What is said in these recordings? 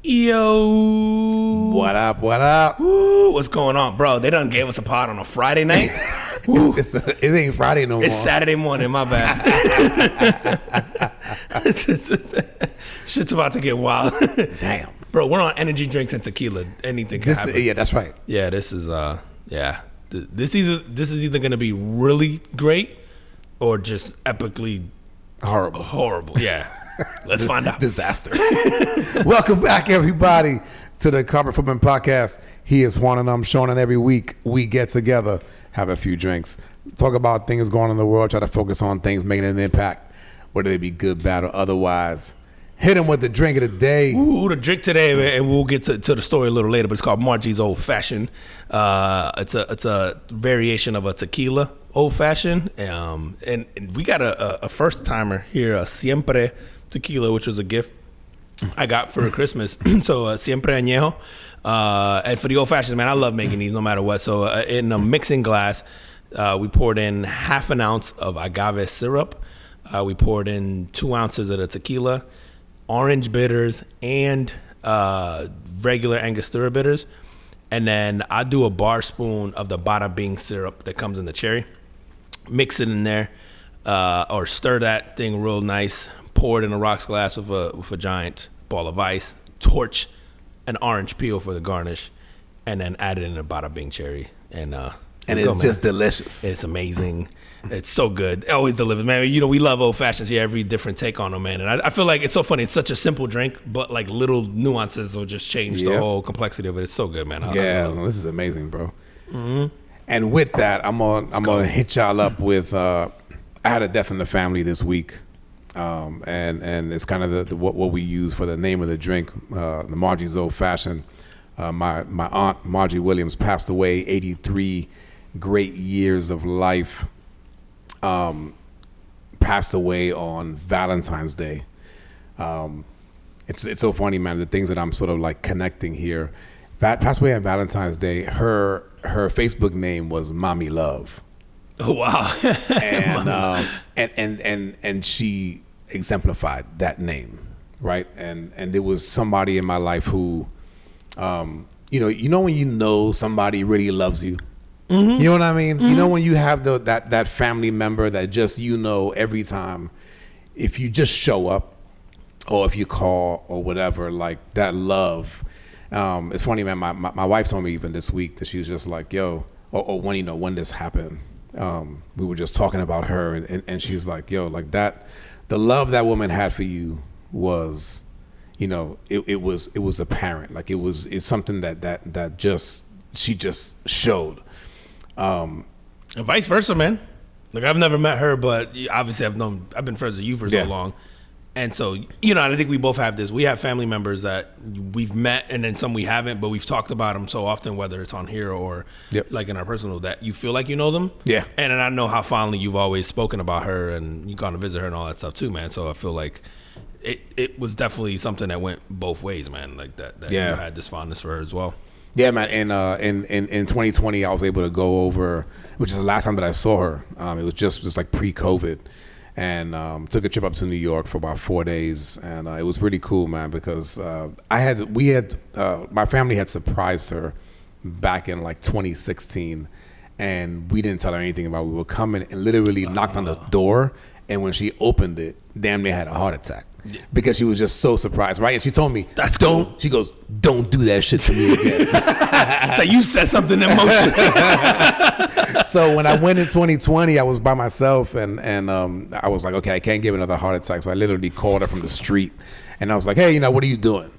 Yo. What up? What up? Woo, what's going on, bro? They done gave us a pod on a Friday night. It ain't Friday no more. It's Saturday morning, my bad. Shit's about to get wild. Damn. Bro, we're on energy drinks and tequila. Anything can happen. Yeah, that's right. Yeah, this is This is either gonna be really great or just epically horrible. Yeah. Let's find out. Disaster. Welcome back, everybody, to the Carpet Footman Podcast. He is Juan and I'm Sean, and every week we get together, have a few drinks, talk about things going on in the world, try to focus on things making an impact, whether they be good, bad, or otherwise. Hit him with the drink of the day. Ooh, the drink today, and we'll get to the story a little later, but it's called Margie's Old Fashioned. It's a variation of a tequila old fashioned, and we got a first timer here, a Siempre tequila, which was a gift I got for Christmas. So Siempre Añejo, and for the old fashions, man, I love making these no matter what. So in a mixing glass, we poured in half an ounce of agave syrup. We poured in 2 ounces of the tequila, orange bitters, and regular Angostura bitters. And then I do a bar spoon of the bada bing syrup that comes in the cherry. Mix it in there, or stir that thing real nice. Pour it in a rocks glass with a giant ball of ice. Torch an orange peel for the garnish, and then add it in a bada bing cherry. And it's just delicious. It's amazing. It's so good. It always delivers, man. You know, we love old fashions here. Every different take on them, man. And I feel like it's so funny. It's such a simple drink, but like little nuances will just change the whole complexity of it. It's so good, man. This is amazing, bro. Mm-hmm. And with that, I'm gonna hit y'all up with. I had a death in the family this week, and it's kind of what we use for the name of the drink, the Margie's Old Fashioned. My aunt Margie Williams passed away, 83 great years of life. Passed away on Valentine's Day. It's so funny, man. The things that I'm sort of like connecting here. Passed away on Valentine's Day. Her Facebook name was Mommy Love. Oh wow! and she exemplified that name, right? And there was somebody in my life who, you know when you know somebody really loves you. Mm-hmm. You know what I mean? Mm-hmm. You know when you have that family member that just, every time, if you just show up or if you call or whatever, like that love. It's funny, man. My wife told me even this week that she was just like, yo, or when this happened, we were just talking about her and she's like, yo, like that, the love that woman had for you was, it was apparent. Like it's something that just, she just showed. And vice versa, man. Like I've never met her, but obviously I've been friends with you for so long. And so, I think we both have this. We have family members that we've met and then some we haven't, but we've talked about them so often, whether it's on here or like in our personal, that you feel like you know them. Yeah. And then I know how fondly you've always spoken about her and you've gone to visit her and all that stuff too, man. So I feel like it was definitely something that went both ways, man. Like that you had this fondness for her as well. Yeah, man. And in 2020, I was able to go over, which is the last time that I saw her. It was just like pre-COVID, and took a trip up to New York for about 4 days, and it was really cool, man. Because my family had surprised her back in like 2016, and we didn't tell her anything about it. We were coming and literally knocked on the door, and when she opened it, damn near had a heart attack. Because she was just so surprised, right? And she told me, she goes, don't do that shit to me again. So you said something emotional. So when I went in 2020, I was by myself and I was like, okay, I can't give another heart attack. So I literally called her from the street and I was like, hey, what are you doing?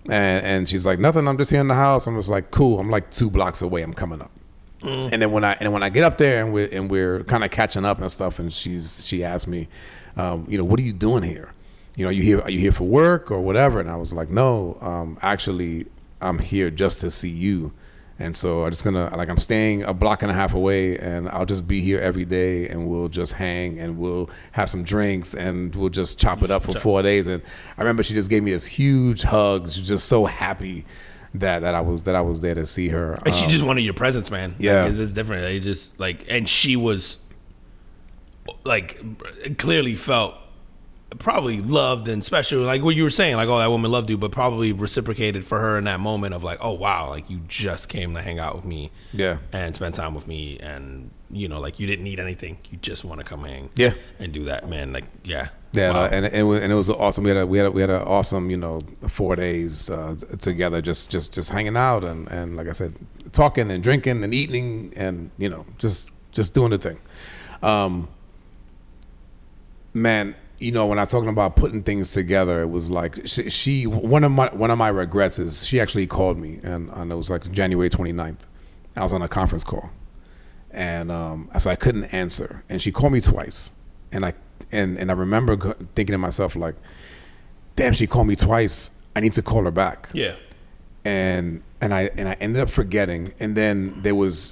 And she's like, nothing, I'm just here in the house. I'm just like, cool, I'm like 2 blocks away, I'm coming up. And then when I get up there and we're kind of catching up and stuff, and she asked me, what are you doing here? Are you here for work or whatever? And I was like, no, actually, I'm here just to see you. And so I'm staying a block and a half away, and I'll just be here every day, and we'll just hang, and we'll have some drinks, and we'll just chop it up for 4 days. And I remember she just gave me this huge hug. She was just so happy that I was there to see her. And she just wanted your presence, man. Yeah, like, it's different. It just like, and she was like clearly felt probably loved and special, like what you were saying, like, oh, that woman loved you, but probably reciprocated for her in that moment of like, oh wow, like you just came to hang out with me, and spend time with me, and like you didn't need anything, you just want to come hang, and do that, man. Like, wow. And it was awesome. We had an awesome 4 days together, just hanging out and like I said, talking and drinking and eating and just doing the thing. Man, when I'm talking about putting things together, it was like she one of my regrets is she actually called me, and it was like January 29th. I was on a conference call, and so I couldn't answer, and she called me twice, and I remember thinking to myself like, damn, she called me twice. I need to call her back. Yeah. And I ended up forgetting, and then there was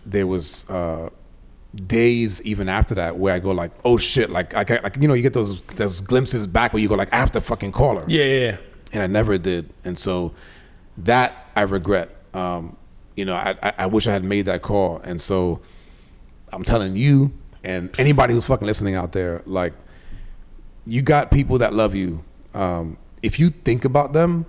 days even after that where I go like, oh shit, like you get those glimpses back where you go like, I have to fucking call her. Yeah. And I never did, and so that I regret. I wish I had made that call, and so I'm telling you and anybody who's fucking listening out there, like, you got people that love you. If you think about them,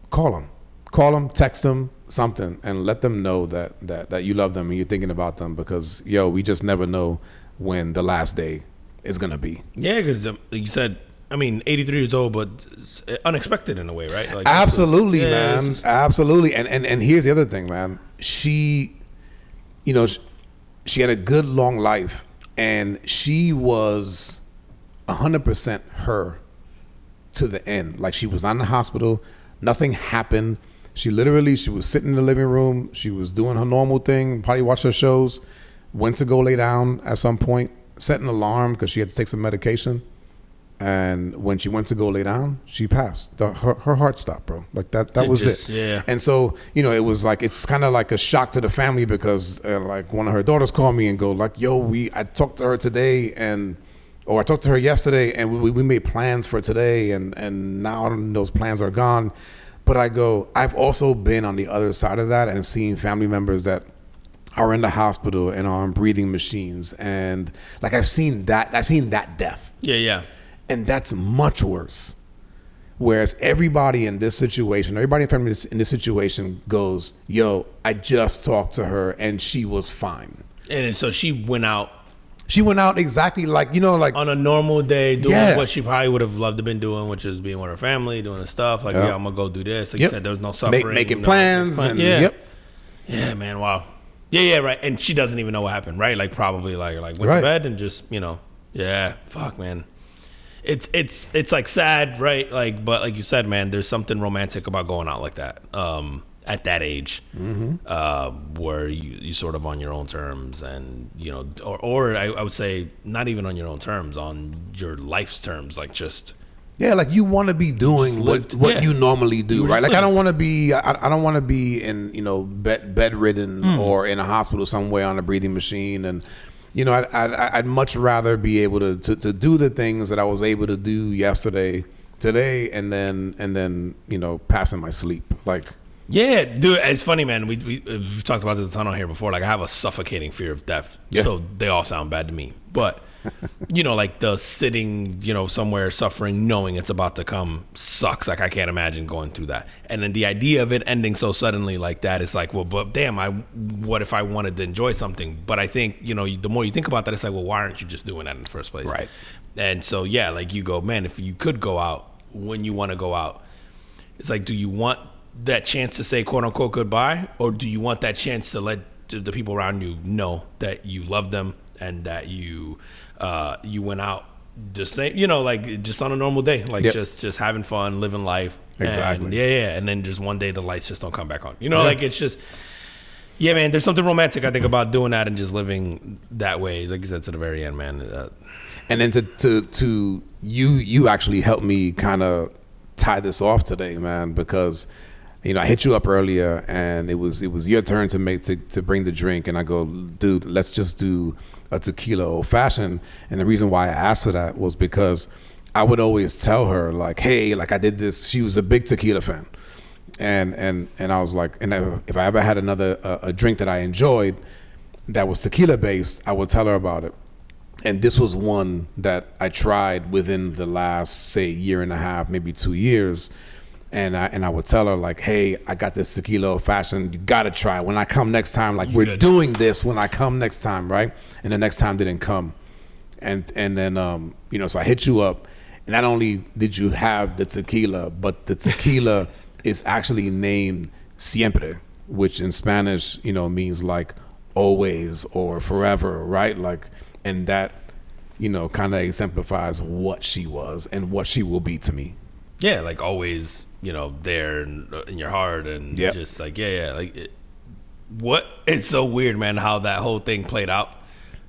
call them, text them, something, and let them know that you love them and you're thinking about them, because we just never know when the last day is gonna be. Yeah, because you said, 83 years old, but it's unexpected in a way, right? Like, absolutely, man, absolutely. And here's the other thing, man. She had a good long life, and she was 100% her to the end. Like, she was not in the hospital, nothing happened. She was sitting in the living room. She was doing her normal thing, probably watched her shows, went to go lay down at some point, set an alarm because she had to take some medication. And when she went to go lay down, she passed. Her heart stopped, bro. Like that was it. Yeah. And so, it was like, it's kind of like a shock to the family, because like one of her daughters called me and go like, I talked to her today, or I talked to her yesterday, and we made plans for today, and now those plans are gone. But I go, I've also been on the other side of that and seen family members that are in the hospital and are on breathing machines, and like I've seen that death. Yeah. And that's much worse. Whereas everybody in this situation, everybody in family in this situation goes, I just talked to her and she was fine. And so she went out. She went out exactly like on a normal day, doing what she probably would have loved to been doing, which is being with her family, doing the stuff. Like, I'm gonna go do this. Like you said, there was no suffering. Making plans. And, Yeah, man. Wow. Yeah, right. And she doesn't even know what happened, right? Like, probably like went to bed and just, fuck, man. It's like sad, right? Like, but like you said, man, there's something romantic about going out like that. At that age, where you sort of on your own terms, and or I would say not even on your own terms, on your life's terms, like just like you want to be doing what you normally do, right? Like, I don't want to be in bedridden or in a hospital somewhere on a breathing machine, and I'd much rather be able to do the things that I was able to do today, and then pass in my sleep, like. Yeah, dude, it's funny, man. We've talked about this a ton on here before. Like, I have a suffocating fear of death, so they all sound bad to me. But like the sitting, somewhere suffering, knowing it's about to come, sucks. Like, I can't imagine going through that. And then the idea of it ending so suddenly like that is like, well, but damn, what if I wanted to enjoy something? But I think the more you think about that, it's like, well, why aren't you just doing that in the first place? Right. And so like you go, man, if you could go out when you want to go out, it's like, do you want that chance to say quote unquote goodbye, or do you want that chance to let the people around you know that you love them and that you went out just saying, like just on a normal day, like just having fun, living life. Exactly. And then just one day the lights just don't come back on, like it's just, man, there's something romantic, I think, about doing that and just living that way, like you said, to the very end, man. And then to you actually helped me kind of tie this off today, man, because I hit you up earlier, and it was your turn to bring the drink, and I go, dude, let's just do a tequila old fashioned. And the reason why I asked for that was because I would always tell her like, hey, like I did this. She was a big tequila fan, and I was like, and if I ever had a drink that I enjoyed that was tequila based, I would tell her about it. And this was one that I tried within the last, say, year and a half, maybe 2 years. And I would tell her, like, hey, I got this tequila old fashioned. You got to try it. When I come next time, like, we're doing this when I come next time, right? And the next time didn't come. And then, so I hit you up. And not only did you have the tequila, but the tequila is actually named Siempre, which in Spanish, means like always or forever, right? Like, and that, kind of exemplifies what she was and what she will be to me. Yeah, like always, there in your heart and just like, like it's so weird, man, how that whole thing played out.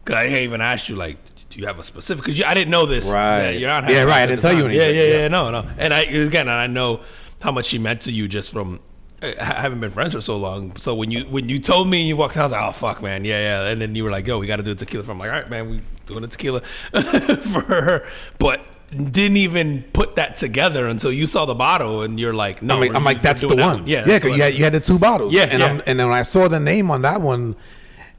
Because I even asked you, like, do you have a specific, because I didn't know this. Right. You're not right. I didn't tell you anything. No. And I know how much she meant to you just from having been friends for so long. So when you told me, you walked out, I was like, oh, fuck, man. Yeah. And then you were like, yo, we got to do a tequila for her. I'm like, all right, man, we doing a tequila for her. But didn't even put that together until you saw the bottle and you're like, no. I'm like, that's the one. Yeah, because you had the two bottles. Yeah. And then when I saw the name on that one,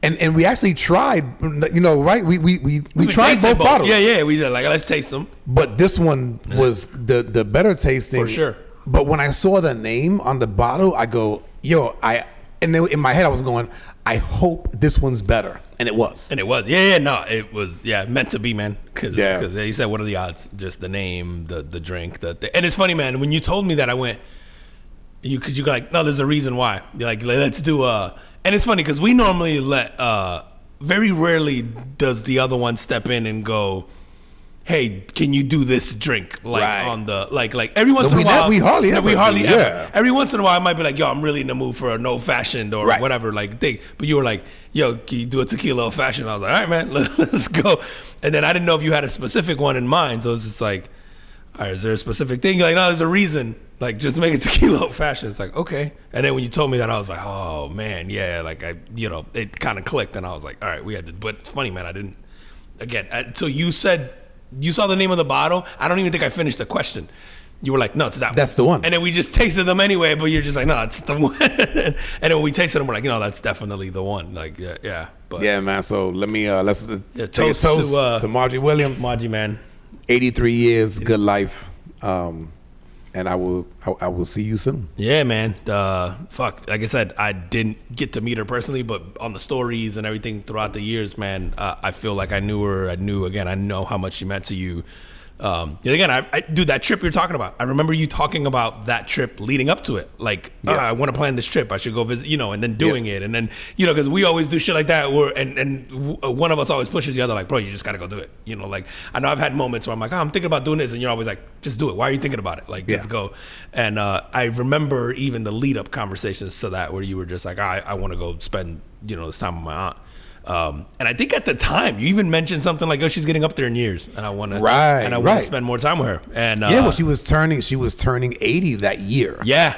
and we actually tried, right? We tried both bottles. Yeah. We did, like, let's taste them. But this one was the better tasting. For sure. But when I saw the name on the bottle, I go, and then in my head I was going, I hope this one's better. And it was. It was meant to be, man. Because he said, what are the odds? Just the name, the drink, and it's funny, man. When you told me that, I went, because you're like, no, there's a reason why. You're like, let's do and it's funny because we normally very rarely does the other one step in and go, hey, can you do this drink? Like on the like every once in a while we hardly ever. Every once in a while I might be like, yo, I'm really in the mood for an old fashioned or whatever like thing. But you were like, yo, can you do a tequila old fashioned? I was like, all right, man, let's go. And then I didn't know if you had a specific one in mind, so it's just like, all right, is there a specific thing? You're like, no, there's a reason. Like, just make it tequila old fashioned. It's like, okay. And then when you told me that, I was like, oh man, yeah. Like it kind of clicked, and I was like, all right, we had to. But it's funny, man. I didn't. Again, until you said you saw the name of the bottle, I don't even think I finished the question. You were like, no, it's that one. That's the one. And then we just tasted them anyway, but you're just like, no, it's the one. And then when we tasted them, we're like, no, that's definitely the one. Like, yeah. But yeah, man. So let me let's toast to Margie Williams. Margie, man. 83 years, good life. And I will see you soon. Yeah, man. Like I said, I didn't get to meet her personally, but on the stories and everything throughout the years, man, I feel like I knew her. I know how much she meant to you. Again, dude, that trip you're talking about, I remember you talking about that trip leading up to it. Like, I want to plan this trip. I should go visit, and then doing it. And then, because we always do shit like that. And one of us always pushes the other, like, bro, you just got to go do it. Like, I know I've had moments where I'm like, I'm thinking about doing this. And you're always like, just do it. Why are you thinking about it? Like, just go. And I remember even the lead up conversations to that where you were just like, I want to go spend, this time with my aunt. And I think at the time you even mentioned something like, "Oh, she's getting up there in years, and I want to, want to spend more time with her." And she was turning 80 that year. Yeah.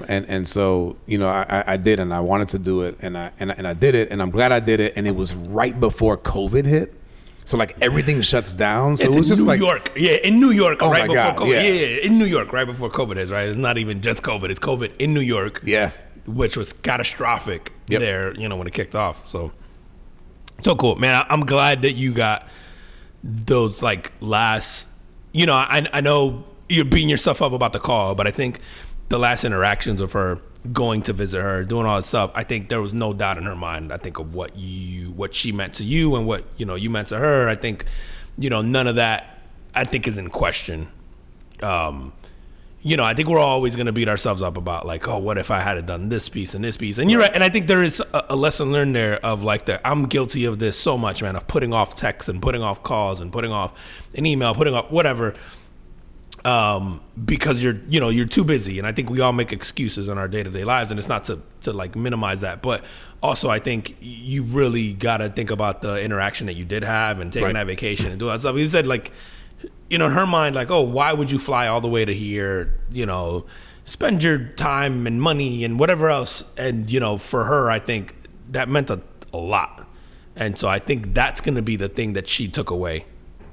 And so I did, and I wanted to do it, and I did it, and I'm glad I did it, and it was right before COVID hit. So like everything shuts down. So it's it was just New like York. Yeah, in New York, oh right my before God, COVID. yeah, in New York, right before COVID is, right? It's not even just COVID. It's COVID in New York. Yeah. Which was catastrophic there, when it kicked off. So cool, man. I'm glad that you got those like last, I know you're beating yourself up about the call, but I think the last interactions of her going to visit her, doing all that stuff, I think there was no doubt in her mind, I think, of what she meant to you and what, you meant to her. I think, none of that, I think, is in question. I think we're always going to beat ourselves up about like, oh, what if I had done this piece and this piece? And you're right. And I think there is a lesson learned there of like I'm guilty of this so much, man, of putting off texts and putting off calls and putting off an email, putting off whatever, because you're too busy. And I think we all make excuses in our day-to-day lives, and it's not to like minimize that. But also I think you really got to think about the interaction that you did have and taking that vacation and doing that stuff. You said like, in her mind, like, oh, why would you fly all the way to here, spend your time and money and whatever else. And, for her, I think that meant a lot. And so I think that's going to be the thing that she took away.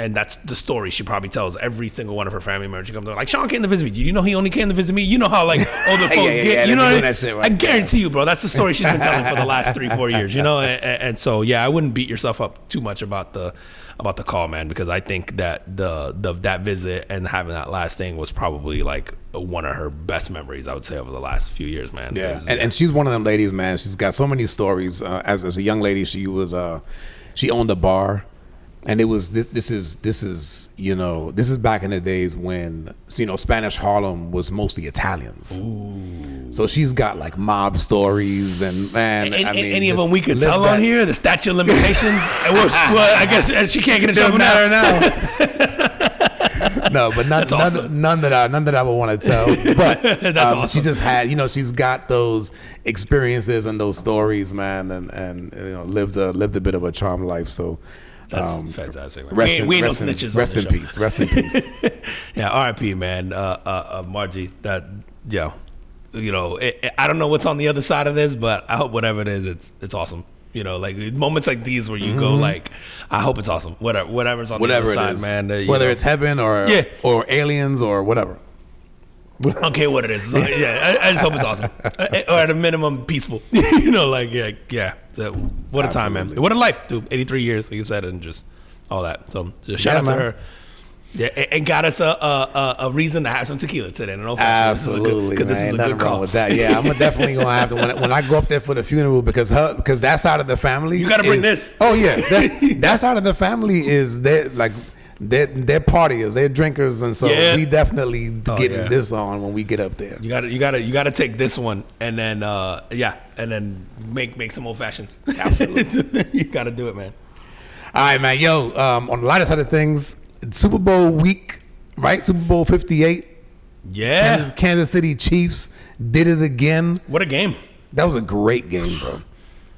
And that's the story she probably tells every single one of her family members. She comes there like, Sean came to visit me. Did you know he only came to visit me? You know how like older folks get. You know what I mean? Shit, right? I guarantee you, bro. That's the story she's been telling for the last 3-4 years. You know, and so yeah, I wouldn't beat yourself up too much about the call, man, because I think that that visit and having that last thing was probably like one of her best memories, I would say, over the last few years, man. Yeah, and she's one of them ladies, man. She's got so many stories. As a young lady, she owned a bar. And it was this is back in the days when Spanish Harlem was mostly Italians. Ooh. So she's got like mob stories and man, I mean, any of them we could tell on here. The statute of limitations. Well, I guess she can't get in trouble now. No, but none that I would want to tell. But that's awesome. She just had, she's got those experiences and those stories, man, and lived a bit of a charmed life. So. That's fantastic. We ain't no snitches. Rest in peace. Rest in peace. Yeah, R.I.P. Man, Margie. That I don't know what's on the other side of this, but I hope whatever it is, it's awesome. Like moments like these where you go like, I hope it's awesome. Whatever's on the other side, man. Whether it's heaven or aliens or whatever. I don't care what it is. I just hope it's awesome, or at a minimum peaceful. What a time, man. What a life, dude. 83 years, like you said, and just all that. So just shout out to her. Yeah, and got us a reason to have some tequila today. Absolutely, because this is a good call. With that. Yeah, I'm definitely gonna have to when I go up there for the funeral because that side of the family. You got to bring this. Oh yeah, that side of the family is they're partiers, they're drinkers, and so we definitely getting this on when we get up there. You gotta take this one and then and then make some old fashions. Absolutely, you gotta do it, man. All right, man. Yo, on the lighter side of things, Super Bowl week, right? Super Bowl 58. Yeah, Kansas City Chiefs did it again. What a game! That was a great game, bro.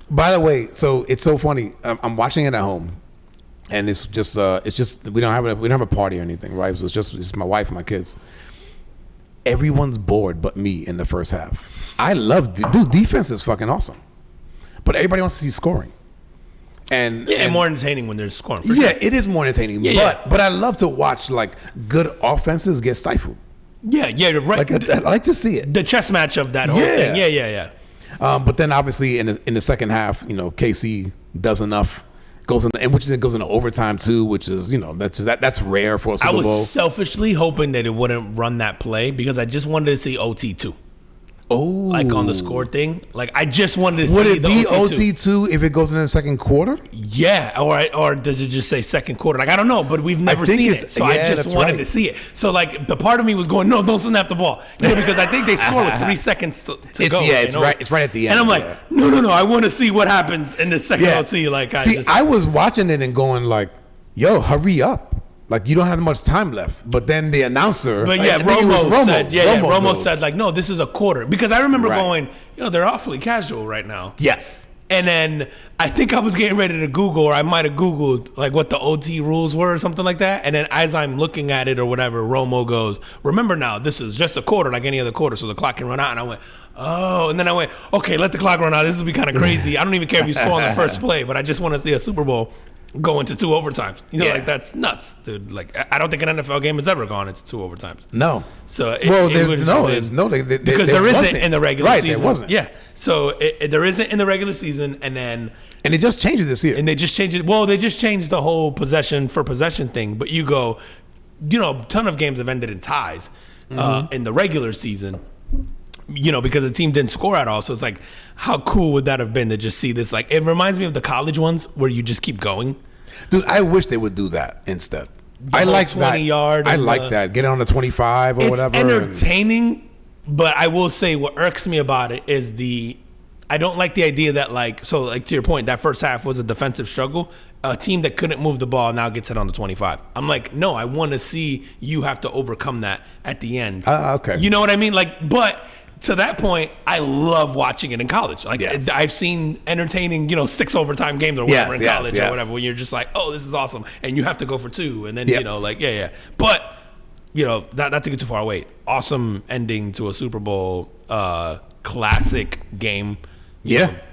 By the way, so it's so funny. I'm watching it at home. And it's just we don't have a party or anything, right? So it's my wife and my kids. Everyone's bored but me in the first half. I love defense is fucking awesome, but everybody wants to see scoring. And more entertaining when there's scoring. For sure. It is more entertaining. But I love to watch like good offenses get stifled. Yeah, right. I like to see it. The chess match of that whole thing. Yeah. But then obviously in the second half, KC does enough. Goes into overtime too, which is that's rare for a Super Bowl. I was selfishly hoping that it wouldn't run that play because I just wanted to see OT too. Oh, like on the score thing, like I just wanted to Would see it be OT too if it goes in the second quarter? Yeah, or does it just say second quarter? Like I don't know, but we've never seen it, so I just wanted to see it. So like the part of me was going, no, don't snap the ball, because I think they score with 3 seconds to go. Yeah, it's right at the end. And I'm like, no, I want to see what happens in the second OT. Like I was watching it and going like, yo, hurry up. Like you don't have much time left, but then the announcer. But Romo said like, no, this is a quarter, because I remember going, they're awfully casual right now. Yes. And then I think I was getting ready to Google, or I might have Googled like what the OT rules were or something like that. And then as I'm looking at it or whatever, Romo goes, remember now, this is just a quarter like any other quarter, so the clock can run out. And I went, oh, and then I went, okay, let the clock run out. This will be kind of crazy. I don't even care if you score on the first play, but I just want to see a Super Bowl go into 2 overtimes. Like that's nuts, dude. Like I don't think an NFL game has ever gone into 2 overtimes. No. So because there isn't in the regular season. There wasn't. Yeah. So there isn't in the regular season, and it just changed it this year. And they just changed it. Well, they just changed the whole possession for possession thing. But you go, a ton of games have ended in ties in the regular season. Because the team didn't score at all. So it's like, how cool would that have been to just see this? Like, it reminds me of the college ones where you just keep going. Dude, I wish they would do that instead. I like 20 yard. I like that. Get it on the 25 or whatever. It's entertaining, but I will say what irks me about it is I don't like the idea that to your point, that first half was a defensive struggle. A team that couldn't move the ball now gets it on the 25. I'm like, no, I want to see you have to overcome that at the end. Okay. You know what I mean? But to that point, I love watching it in college. I've seen entertaining, 6 overtime games or whatever in college or whatever, when you're just like, oh, this is awesome, and you have to go for 2, and then But not to get too far away. Awesome ending to a Super Bowl, classic game.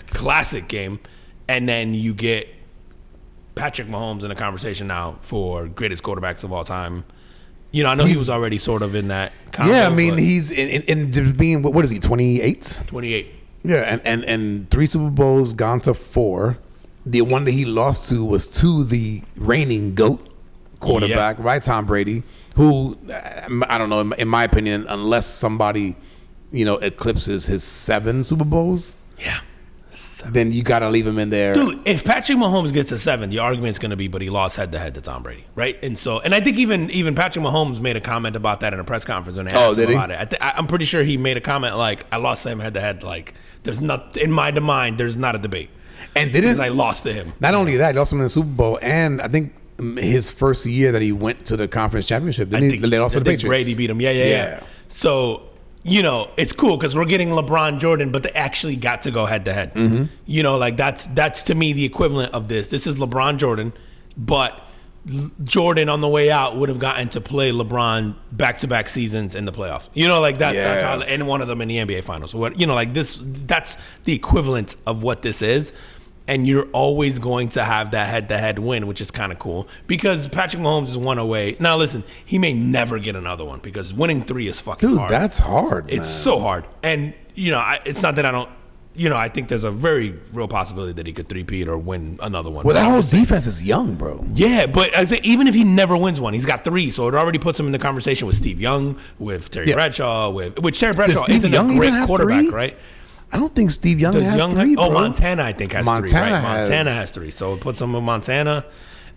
Classic game, and then you get Patrick Mahomes in the conversation now for greatest quarterbacks of all time? You know, I know he was already sort of in that combo. Yeah, I mean, he's in being, what is he, 28? 28. Yeah, and 3 Super Bowls, gone to 4. The one that he lost to was to the reigning GOAT quarterback, right? Tom Brady, who, I don't know, in my opinion, unless somebody, eclipses his 7 Super Bowls. Yeah. Then you got to leave him in there. Dude, if Patrick Mahomes gets to 7, the argument's going to be, but he lost head-to-head to Tom Brady, right? And I think even Patrick Mahomes made a comment about that in a press conference when they asked him about it. I'm pretty sure he made a comment like, I lost him head-to-head. Like, there's not, in my mind, there's not a debate. And because I lost to him. Not only that, he lost him in the Super Bowl, and I think his first year that he went to the conference championship, they lost to the Patriots. Brady beat him. Yeah. So, it's cool because we're getting LeBron Jordan, but they actually got to go head to head. Like that's to me the equivalent of this. This is LeBron Jordan, but Jordan on the way out would have gotten to play LeBron back-to-back seasons in the playoffs. That's how, and one of them in the NBA Finals. That's the equivalent of what this is. And you're always going to have that head-to-head win, which is kind of cool because Patrick Mahomes is one away. Now, listen, he may never get another one because winning 3 is fucking hard. Dude, that's hard, man. It's so hard. And, it's not that I don't, I think there's a very real possibility that he could three-peat or win another one. Well, that whole defense is young, bro. Yeah, but I say even if he never wins one, he's got 3, so it already puts him in the conversation with Steve Young, with Terry Bradshaw, which Terry Bradshaw isn't a great quarterback, right? I don't think Steve Young has 3, bro. Oh, Montana, I think, has 3, right? Montana has 3, so it puts him in Montana.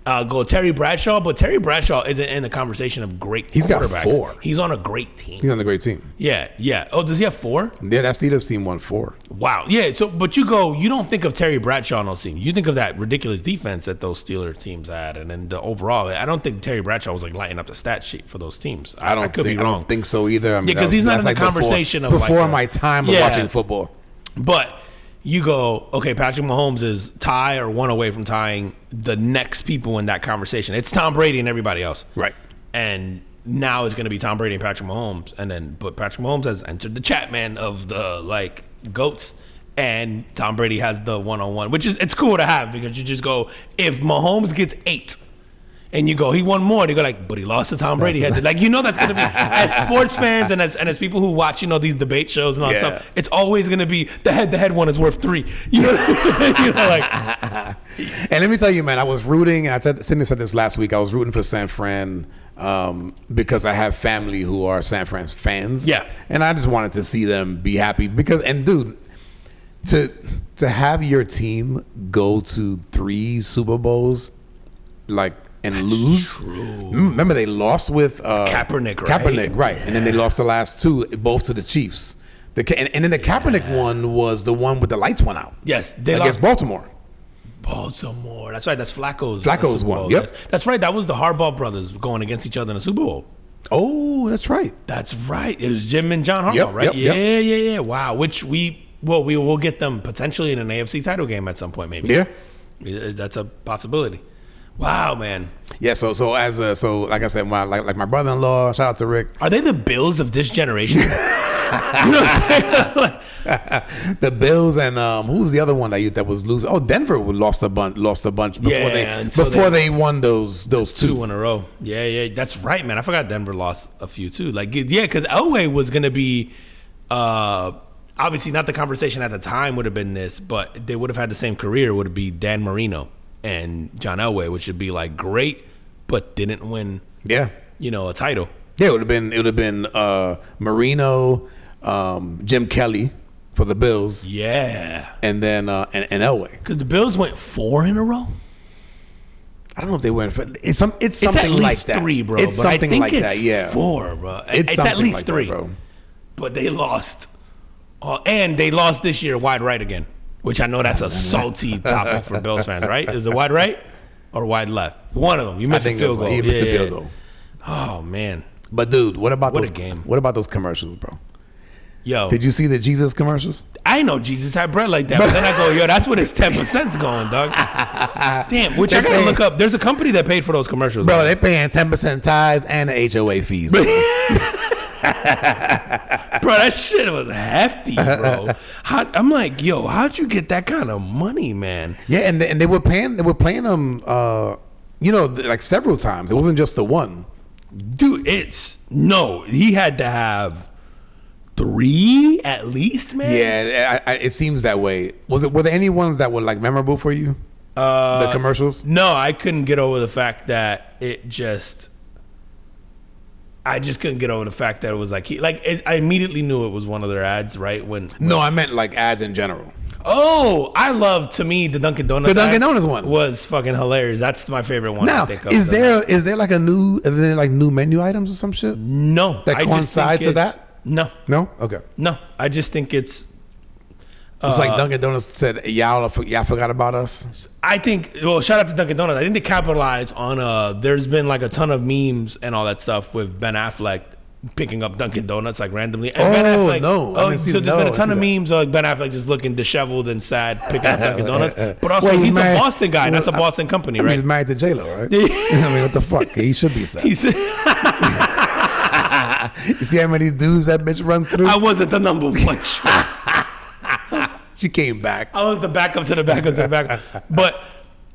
Go Terry Bradshaw, but Terry Bradshaw isn't in the conversation of great quarterbacks. He's got 4. He's on a great team. He's on a great team. Yeah. Oh, does he have 4? Yeah, that Steelers team won 4. Wow. Yeah, so, but you don't think of Terry Bradshaw on those teams. You think of that ridiculous defense that those Steelers teams had, and then the overall, I don't think Terry Bradshaw was like lighting up the stat sheet for those teams. I could be wrong. I don't think so either. I mean, because he's not in the conversation before my time of watching football. But you go, okay, Patrick Mahomes is tie or 1 away from tying the next people in that conversation. It's Tom Brady and everybody else. Right. And now it's going to be Tom Brady and Patrick Mahomes. But Patrick Mahomes has entered the chat, man, of the, GOATs. And Tom Brady has the one-on-one, which it's cool to have because you just go, if Mahomes gets 8, and you go, he won more. They go but he lost to Tom Brady. That's going to be, as sports fans and as people who watch, these debate shows and all that stuff, it's always going to be the head-to-head one is worth 3. And let me tell you, man, I was rooting, and Cindy said this last week, I was rooting for San Fran because I have family who are San Fran's fans. Yeah. And I just wanted to see them be happy dude, to have your team go to 3 Super Bowls, and that's lose. True. Remember, they lost with Kaepernick, right? Kaepernick, right. Yeah. And then they lost the last 2, both to the Chiefs. And then the Kaepernick one was the one with the lights went out. Yes. They against Baltimore. That's right. That's Flacco's one. Yep. That's right. That was the Harbaugh brothers going against each other in the Super Bowl. Oh, that's right. That's right. It was Jim and John Harbaugh, right? Yeah. Wow. Which we will get them potentially in an AFC title game at some point, maybe. Yeah. That's a possibility. Wow, man. Yeah, so like I said, my brother-in-law, shout out to Rick. Are they the Bills of this generation? You know what I'm saying? The Bills and who was the other one that was losing? Oh, Denver lost a bunch before they won those 2 in a row. Yeah, that's right, man. I forgot Denver lost a few too. Because Elway was gonna be obviously not the conversation at the time would have been this, but they would have had the same career. Would be Dan Marino and John Elway, which would be great, but didn't win. Yeah, a title. Yeah, it would have been Marino, Jim Kelly for the Bills. Yeah, and then and Elway, because the Bills went 4 in a row. I don't know if they went for it's something at least like that, 3, bro. It's something like that. Yeah, 4, bro. It's at least like 3, that, bro. But they lost, and they lost this year wide right again. Which I know that's a salty topic for Bills fans, right? Is it wide right or wide left? One of them. You missed a field goal. You missed a field goal. Oh, man. But, dude, what about a game. What about those commercials, bro? Yo. Did you see the Jesus commercials? I know Jesus had bread like that. But then I go, yo, that's what his 10%'s going, dog. Damn, which I got to look up. There's a company that paid for those commercials. Bro, they're paying 10% tithes and the HOA fees. Bro, that shit was hefty, bro. I'm like, yo, how'd you get that kind of money, man? Yeah, and they were playing them, like several times. It wasn't just the one. Dude, he had to have 3 at least, man. Yeah, it seems that way. Were there any ones that were like memorable for you? The commercials? No, I couldn't get over the fact that I just couldn't get over the fact that it was like I immediately knew it was one of their ads, right? No, I meant like ads in general. Oh, I love, to me, the Dunkin' Donuts. The Dunkin' Donuts one was fucking hilarious. That's my favorite one. Now, I think of is there like new menu items or some shit? No, that coincide to that? No, okay. No, I just think it's like Dunkin' Donuts said, y'all forgot about us. I think. Well, shout out to Dunkin' Donuts. I think they capitalize on. There's been like a ton of memes and all that stuff with Ben Affleck picking up Dunkin' Donuts like randomly. And Ben Affleck, so there's been a ton of memes of like Ben Affleck just looking disheveled and sad picking up Dunkin' Donuts. But also, he's a Boston guy. That's a Boston company, right? He's married to J-Lo, right? I mean, what the fuck? He should be sad. You see how many dudes that bitch runs through? I wasn't the number one. She came back. I was the backup to the backup to the backup. But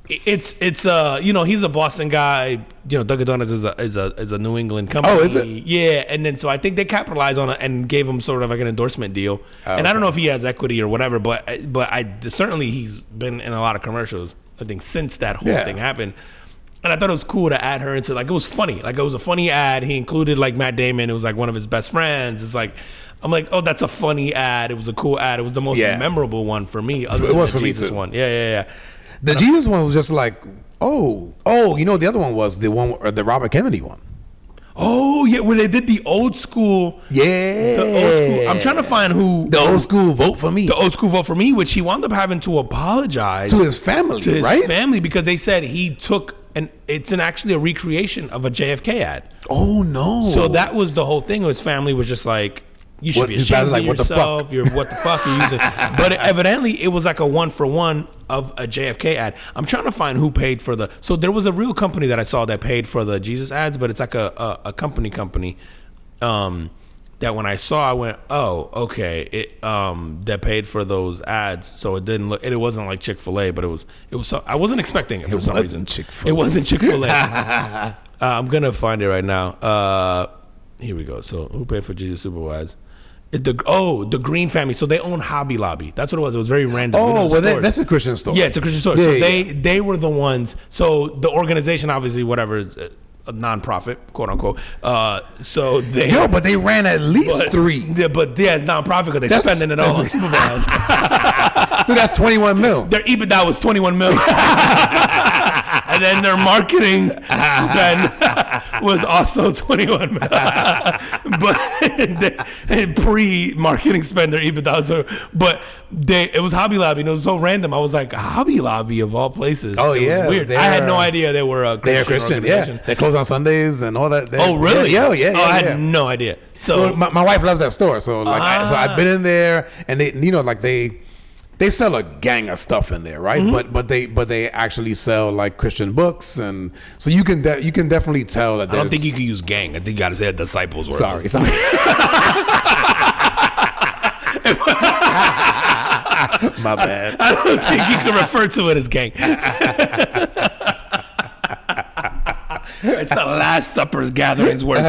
it's he's a Boston guy. Dunkin' Donuts is a New England company. Oh, is it? Yeah, and then so I think they capitalized on it and gave him sort of like an endorsement deal. And I don't know if he has equity or whatever, but certainly he's been in a lot of commercials, I think, since that whole thing happened. And I thought it was cool to add her into, like, it was funny. Like, it was a funny ad. He included, like, Matt Damon. It was, like, one of his best friends. It's like, I'm like, oh, that's a funny ad. It was a cool ad. It was the most memorable one for me. It was for Jesus me, too. One. Yeah. The Jesus one was just like, the other one was the one, the Robert Kennedy one. Oh, yeah, where they did the old school. Yeah. The old school. I'm trying to find who. The old school vote for me. The old school vote for me, which he wound up having to apologize. To his family, right? Family, because they said he took, and it's actually a recreation of a JFK ad. Oh, no. So that was the whole thing. His family was just like, you should be ashamed of yourself. What the fuck are you using? But evidently, it was like a 1-for-1 of a JFK ad. I'm trying to find who paid for the. So there was a real company that I saw that paid for the Jesus ads, but it's like a company. That when I saw, I went, oh, okay. It that paid for those ads, so it didn't look. It wasn't like Chick-fil-A, but it was. So, I wasn't expecting it for some reason. Chick-fil-A. It wasn't Chick-fil-A. I'm gonna find it right now. Here we go. So who paid for Jesus Superbowl ads? The Green family. So they own Hobby Lobby. That's what it was. It was very random. Oh, well, that's a Christian store. Yeah, it's a Christian store. Yeah, so they were the ones. So the organization, obviously, whatever, a nonprofit, quote unquote. So they. But they ran at least 3. Yeah, but it's nonprofit because they're spending it all on Super Bowls. Dude, that's 21 mil. Their EBITDA was 21 mil. And then their marketing spend was also 21 mil. But pre-marketing spend, their EBITDA was it was Hobby Lobby, and it was so random. I was like, Hobby Lobby of all places. Oh, it was weird. I had no idea they were a Christian organization. Yeah. They close on Sundays and all that. Oh, really? Yeah. I had no idea. So my wife loves that store. So so I've been in there, and they sell a gang of stuff in there, right? Mm-hmm. But they actually sell like Christian books, and so you can definitely tell that. I don't think you can use gang. I think you got to say disciples. Sorry. My bad. I don't think you can refer to it as gang. It's the Last Supper's gatherings worth.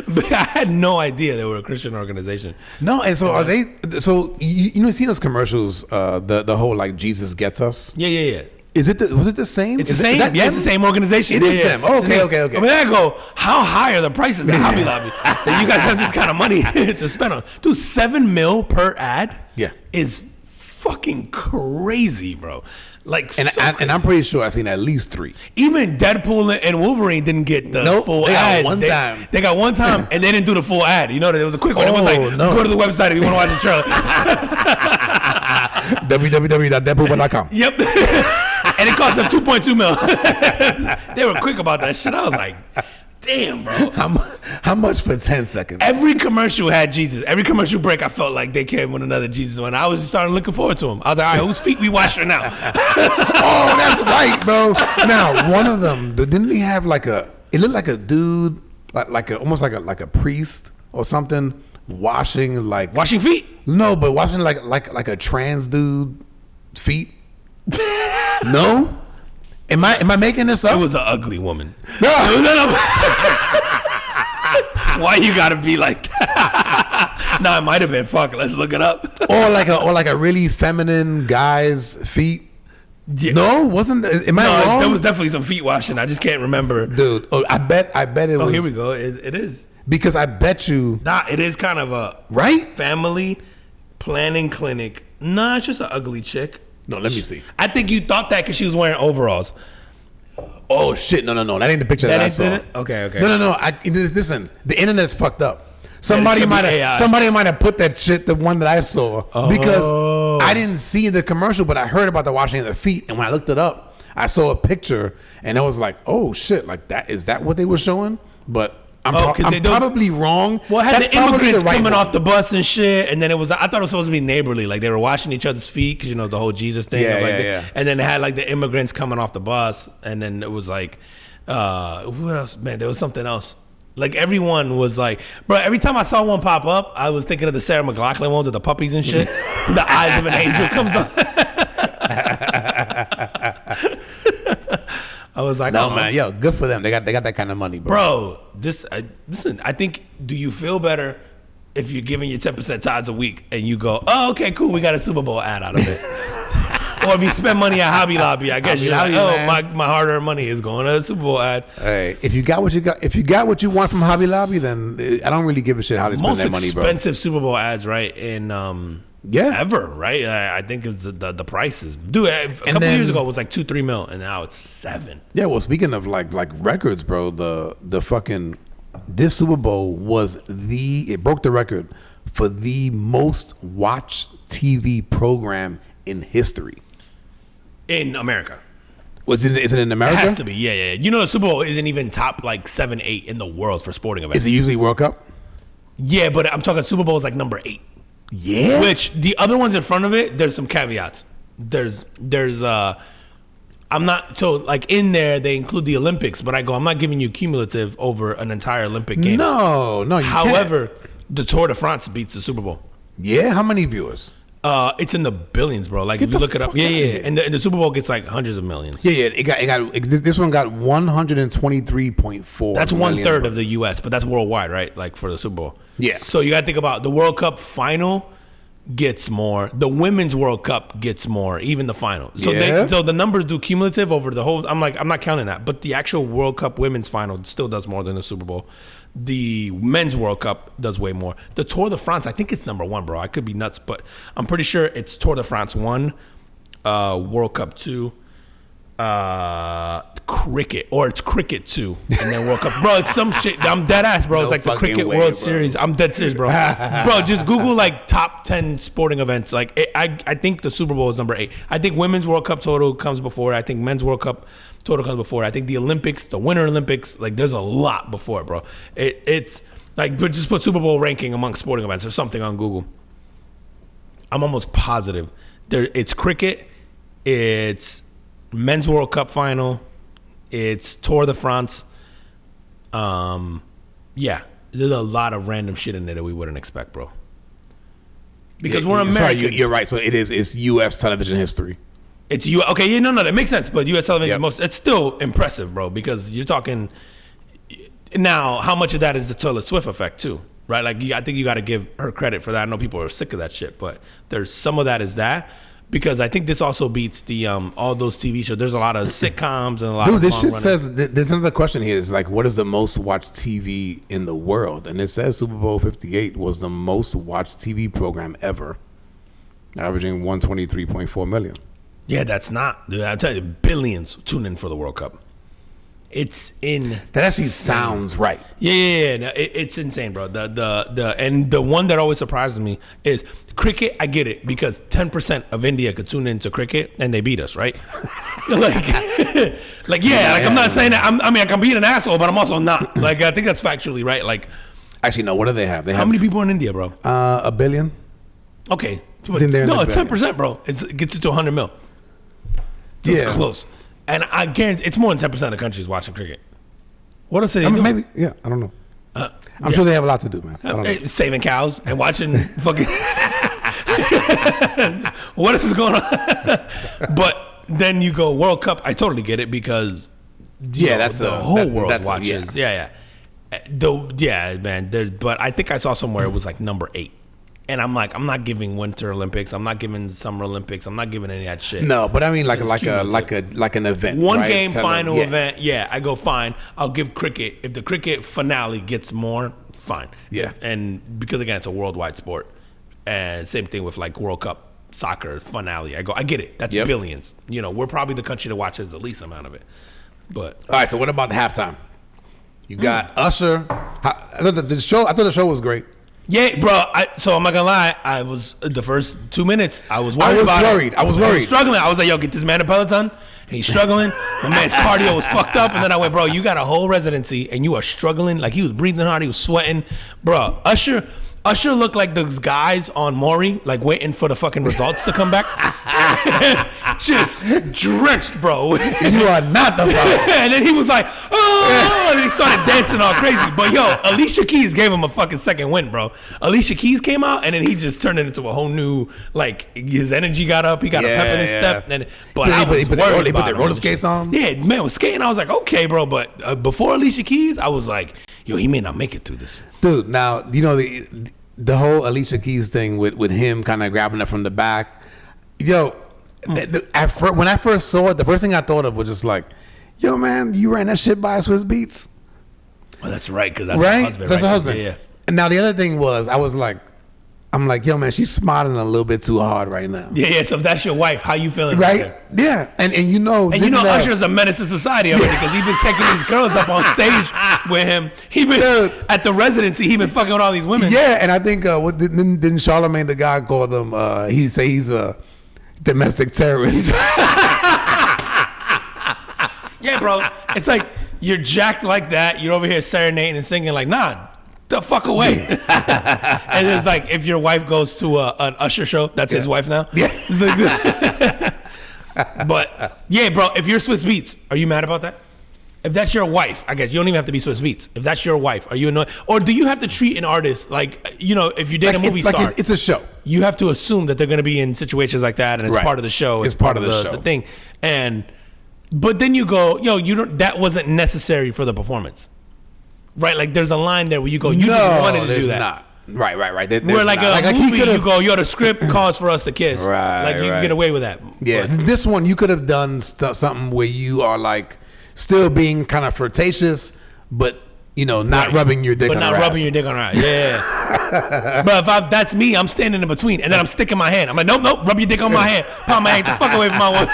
But I had no idea they were a Christian organization. No, and so are they? So you see those commercials? The whole like Jesus gets us. Yeah. Was it the same? It's the same. It's the same organization. It is them. Okay. I mean, I go, how high are the prices at Hobby Lobby that you guys have this kind of money to spend on? Dude, $7 million per ad. Yeah, is fucking crazy, bro. Like, and I'm pretty sure I've seen at least 3. Even Deadpool and Wolverine didn't get the full ad. They got one time, and they didn't do the full ad. You know, it was a quick one. It was like, go to the website if you want to watch the trailer. www.deadpool.com. Yep. And it cost them $2.2 million. They were quick about that shit. I was like, damn, bro. How much for 10 seconds? Every commercial had Jesus. Every commercial break, I felt like they came with another Jesus one. I was just starting looking forward to him. I was like, all right, whose feet we washing now? Oh, that's right, bro. Now, one of them, didn't he have like it looked like a dude, almost like a priest or something washing feet. No, but washing like a trans dude feet. No, am I making this up? It was an ugly woman. No. Why you gotta be like that? No, it might have been. Fuck, let's look it up. or like a really feminine guy's feet. Yeah. No, wasn't. Am I wrong? There was definitely some feet washing. I just can't remember, dude. I bet it was. Oh, here we go. It is because I bet you. Nah, it is kind of a family planning clinic. Nah, it's just an ugly chick. No, let me see. I think you thought that because she was wearing overalls. Oh shit! No, that ain't the picture that I saw. It? Okay. No. Listen, the internet's fucked up. Somebody might have put that shit, the one that I saw, because I didn't see the commercial, but I heard about the washing of the feet, and when I looked it up, I saw a picture, and I was like, oh shit, like that is that what they were showing? But I'm probably wrong. Well, it had the immigrants coming off the bus and shit, and then I thought it was supposed to be neighborly, like they were washing each other's feet because the whole Jesus thing. Yeah. And then it had like the immigrants coming off the bus, and then it was like, what else? Man, there was something else. Like everyone was like, bro. Every time I saw one pop up, I was thinking of the Sarah McLachlan ones with the puppies and shit. The eyes of an angel comes on. I was like, no, man, yo, good for them. They got that kind of money, bro. Listen, I think, do you feel better if you're giving your 10% tithes a week and you go, oh, okay, cool, we got a Super Bowl ad out of it. Or if you spend money at Hobby Lobby, I guess you're like, my hard-earned money is going to a Super Bowl ad. Hey, if you got what you want from Hobby Lobby, then I don't really give a shit how they spend their money, bro. Most expensive Super Bowl ads, right? Ever, right? I think is the prices. Dude, a couple years ago it was like 2-3 mil, and now it's 7. Yeah, well, speaking of like records, bro, the fucking this Super Bowl it broke the record for the most watched TV program in history. In America. Is it in America? It has to be, yeah. You know the Super Bowl isn't even top like 7, 8 in the world for sporting events. Is it usually World Cup? Yeah, but I'm talking Super Bowl is like number 8. Yeah. Which the other ones in front of it, there's some caveats. There's I'm not, so like in there they include the Olympics, but I'm not giving you cumulative over an entire Olympic game. No, you However, can't. The Tour de France beats the Super Bowl. Yeah, how many viewers? It's in the billions, bro. Like if you look it up, yeah. And the Super Bowl gets like hundreds of millions. Yeah. This one got 123.4. That's 1/3 of the U.S., but that's worldwide, right? Like for the Super Bowl. Yeah. So you got to think about the World Cup final gets more. The Women's World Cup gets more, even the final. So so the numbers do cumulative over the whole. I'm not counting that, but the actual World Cup Women's final still does more than the Super Bowl. The Men's World Cup does way more. The Tour de France, I think it's number 1, bro. I could be nuts, but I'm pretty sure it's Tour de France 1, World Cup 2, cricket, or it's cricket 2, and then World Cup. Bro, it's some shit. I'm dead ass, bro. It's like the Cricket World Series. I'm dead serious, bro. Bro, just Google like top 10 sporting events. Like I think the Super Bowl is number 8. I think Women's World Cup total comes before it. I think Men's World Cup total comes before it. I think the Olympics, the Winter Olympics, like there's a lot before it, bro. It's like, but just put Super Bowl ranking among sporting events or something on Google. I'm almost positive. It's cricket, it's Men's World Cup final, it's Tour de France. Yeah, there's a lot of random shit in there that we wouldn't expect, bro. Because we're Americans. Sorry, you're right. So it's U.S. television history. It's you. Okay, yeah, no, that makes sense. But U.S. television, it's still impressive, bro. Because you're talking now. How much of that is the Taylor Swift effect too, right? Like, I think you got to give her credit for that. I know people are sick of that shit, but there's some of that is that. Because I think this also beats the all those TV shows. There's a lot of sitcoms and a lot. Dude, of this shit says there's another question here. It's like, what is the most watched TV in the world? And it says Super Bowl 58 was the most watched TV program ever, averaging 123.4 million. Yeah, that's not. Dude, I'm telling you, billions tune in for the World Cup. It's in. That actually sounds right. Yeah. No, it's insane, bro. The one that always surprises me is cricket. I get it because 10% of India could tune into cricket and they beat us, right? I'm not saying that. I'm being an asshole, but I'm also not. Like, I think that's factually right. Like, actually, no. What do they have? They have how many people in India, bro? 1 billion. Okay, no, 10%, bro. It gets it to 100 mil. So it's close. And I guarantee it's more than 10% of the country is watching cricket. What else are they doing? Maybe, yeah, I don't know. I'm sure they have a lot to do, man. I don't know. Saving cows and watching fucking. What is going on? But then you go World Cup. I totally get it because That's the whole world watches. Yeah. Man. But I think I saw somewhere it was like number 8. And I'm like, I'm not giving Winter Olympics. I'm not giving Summer Olympics. I'm not giving any of that shit. No, but I mean like an event. One right? game final event. Yeah, I go fine. I'll give cricket. If the cricket finale gets more, fine. Yeah. And because again, it's a worldwide sport. And same thing with like World Cup soccer finale. I get it. That's billions. We're probably the country that watches the least amount of it. But all right, so what about the halftime? You got Usher. I thought the show was great. Yeah, bro. So I'm not gonna lie. I was the first 2 minutes. I was worried. I was worried. I was struggling. I was like, yo, get this man a Peloton. And he's struggling. My man's cardio was fucked up. And then I went, bro, you got a whole residency and you are struggling. Like he was breathing hard. He was sweating, bro. Usher looked like those guys on Maury, like waiting for the fucking results to come back. Just drenched, bro. You are not the problem. And then he was like, oh, and he started dancing all crazy. But yo, Alicia Keys gave him a fucking second win, bro. Alicia Keys came out, and then he just turned it into a whole new, like, his energy got up. He got a pep in his step. But I was worried about the roller skates on? Yeah, man was skating. I was like, okay, bro. But before Alicia Keys, I was like, yo, he may not make it through this. Dude, now, the whole Alicia Keys thing with him kind of grabbing it from the back. Yo, when I first saw it, the first thing I thought of was just like, yo, man, you ran that shit by Swiss Beats? Well, that's right, because that's her husband. That's her husband. Yeah. And now the other thing was, I'm like, yo, man, she's smiling a little bit too hard right now. Yeah. So if that's your wife, how you feeling? Right? Yeah. And Usher's a menace to society already because he's been taking these girls up on stage with him. At the residency, he been fucking with all these women. Yeah, and I think didn't Charlemagne the God call them? He say he's a domestic terrorist. Yeah, bro. It's like you're jacked like that. You're over here serenading and singing like, nah. The fuck away. And it's like if your wife goes to an Usher show, that's his wife now. Yeah. But yeah, bro, if you're Swiss Beats, are you mad about that? If that's your wife, I guess you don't even have to be Swiss Beats. If that's your wife, are you annoyed? Or do you have to treat an artist like, if you date a movie star? It's a show. You have to assume that they're going to be in situations like that, and it's part of the show. It's part of the show. The thing. But then you go, that wasn't necessary for the performance. Right, like there's a line there where you go, you just wanted to do that. Not. Right. Where like a movie, you go, the script calls for us to kiss. Right, like you can get away with that. Yeah, but this one you could have done something where you are like still being kind of flirtatious, but not rubbing your dick on her ass. But not rubbing your dick on her ass. Yeah. But that's me, I'm standing in between, and then I'm sticking my hand. I'm like, nope, rub your dick on my hand. Pound my hand, the fuck away from my one.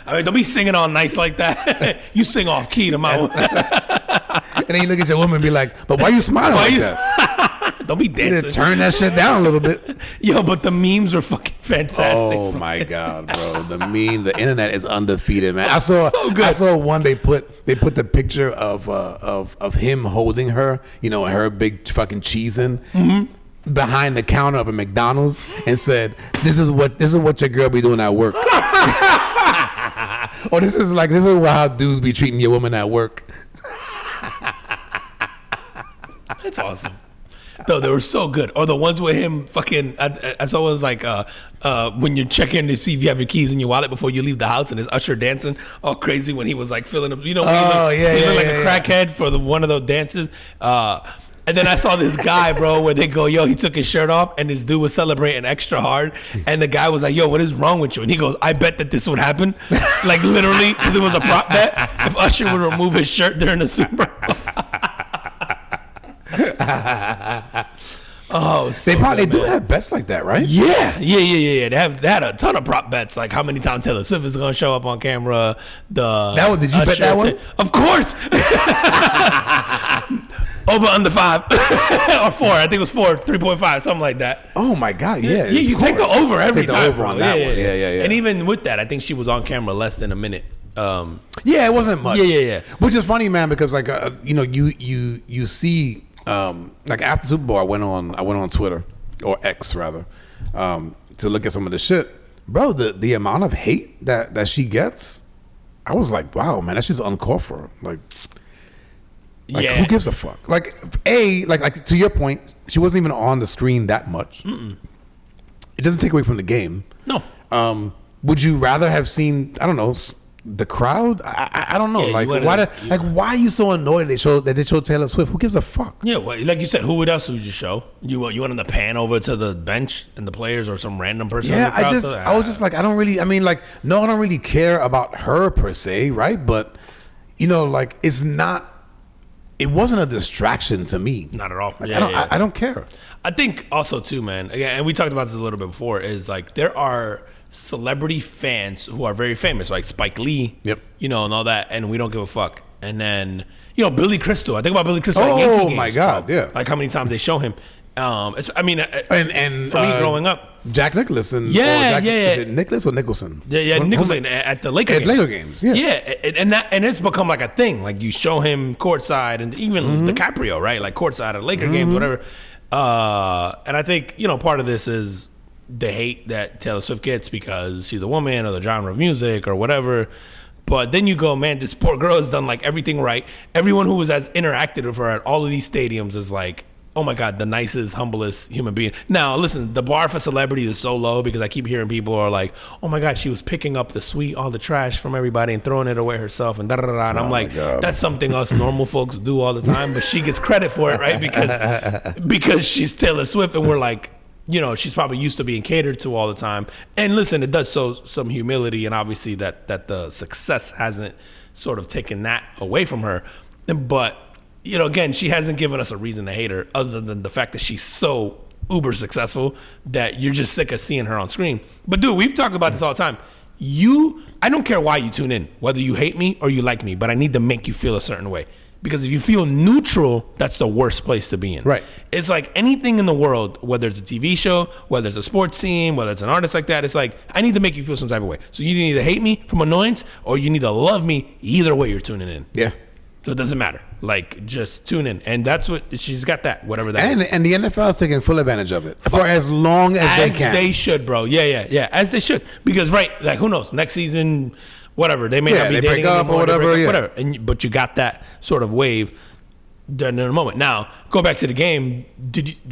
I mean, don't be singing all nice like that. You sing off key to my one. And then you look at your woman and be like, but why you smiling like that? Don't be dancing. Turn that shit down a little bit. Yo, but the memes are fucking fantastic. Oh my God, bro. The internet is undefeated, man. I saw one they put the picture of him holding her, her big fucking cheesing behind the counter of a McDonald's and said, this is what your girl be doing at work. Or this is how dudes be treating your woman at work. That's awesome. No, they were so good. Or the ones with him fucking, I saw one was like, when you're checking to see if you have your keys in your wallet before you leave the house, and his Usher dancing all crazy when he was like filling them. He looked like a crackhead for one of those dances. And then I saw this guy, bro, where they go, yo, he took his shirt off, and this dude was celebrating extra hard. And the guy was like, yo, what is wrong with you? And he goes, I bet that this would happen. Like, literally, because it was a prop bet. If Usher would remove his shirt during the Super Bowl. Oh, so they do have bets like that, right? Yeah. They had a ton of prop bets, like how many times Taylor Swift is going to show up on camera. Did you bet that one? Of course. Over under 5 or 4. I think it was 4, 3.5, something like that. Oh my God, yeah. Yeah, you take the over every time. Over on that one. Yeah. And even with that, I think she was on camera less than a minute. Yeah, it wasn't much. Yeah. Which is funny, man, because like you see like after Super Bowl, I went on Twitter or X rather to look at some of the shit, bro. The amount of hate that she gets I was like, wow, man, that's just uncalled for. Like Yeah. who gives a fuck? Like, like to your point, she wasn't even on the screen that much. It doesn't take away from the game. No. Would you rather have seen, I don't know, the crowd? I don't know. Yeah, like, why are you so annoyed they showed Taylor Swift? Who gives a fuck? Yeah, well, like you said, who else would you show? You want them to pan over to the bench and the players or some random person? Yeah, in the crowd? I was just like, I don't really care about her per se, right? But like it wasn't a distraction to me. Not at all. Like, Yeah, I don't care. I think also too, man. Again, and we talked about this a little bit before. Is like there are celebrity fans who are very famous, like Spike Lee. Yep. And all that, and we don't give a fuck. And then Billy Crystal. I think about Billy Crystal. At Yankee Oh games, my God, bro. yeah. Like how many times they show him. And for me growing up. Jack Nicholson. Yeah. Is it Nicholas or Nicholson? Yeah, Nicholson at the Laker games. Laker games, yeah. Yeah, and it's become like a thing. Like you show him courtside, and even DiCaprio, right? Like courtside at Laker games, whatever. And I think part of this is the hate that Taylor Swift gets because she's a woman or the genre of music or whatever. But then you go, man, this poor girl has done like everything right. Everyone who has interacted with her at all of these stadiums is like, oh my God, the nicest, humblest human being. Now, listen, the bar for celebrity is so low because I keep hearing people are like, oh my God, she was picking up all the trash from everybody and throwing it away herself and da-da-da-da. And I'm like, that's something us normal folks do all the time, but she gets credit for it, right? Because she's Taylor Swift and we're like, she's probably used to being catered to all the time. And listen, it does show some humility and obviously that the success hasn't sort of taken that away from her. But again, she hasn't given us a reason to hate her other than the fact that she's so uber successful that you're just sick of seeing her on screen. But dude, we've talked about this all the time. I don't care why you tune in, whether you hate me or you like me, but I need to make you feel a certain way. Because if you feel neutral, that's the worst place to be in. Right. It's like anything in the world, whether it's a TV show, whether it's a sports team, whether it's an artist like that, it's like, I need to make you feel some type of way. So you need to hate me from annoyance or you need to love me. Either way, you're tuning in. Yeah. So it doesn't matter. Like, just tune in. And that's what, she's got that, whatever that is. And the NFL is taking full advantage of it for as long as they can. As they should, bro. Yeah. As they should. Because, right, like, who knows? Next season, whatever. They may not be dating break up anymore, or whatever. Whatever. But you got that sort of wave during the moment. Now, go back to the game.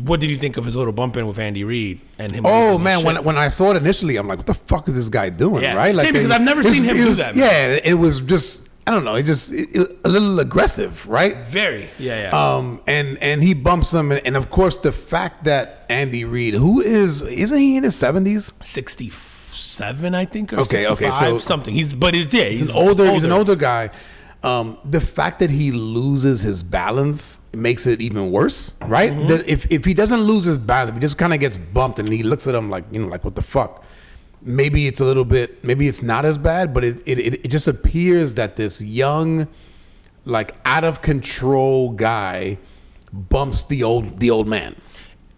What did you think of his little bump in with Andy Reid and him? Oh, man. When I saw it initially, I'm like, what the fuck is this guy doing, right? Like, because I've never seen him do that. Yeah, it was just... I don't know. It a little aggressive, right? Very, yeah. And he bumps them, and of course the fact that Andy Reid, isn't he in his 70s? 67, I think. Or okay, 65, so something. He's an older guy. The fact that he loses his balance makes it even worse, right? That if he doesn't lose his balance, if he just kind of gets bumped and he looks at him like like what the fuck. Maybe it's not as bad, but it just appears that this young, like out of control guy bumps the old man.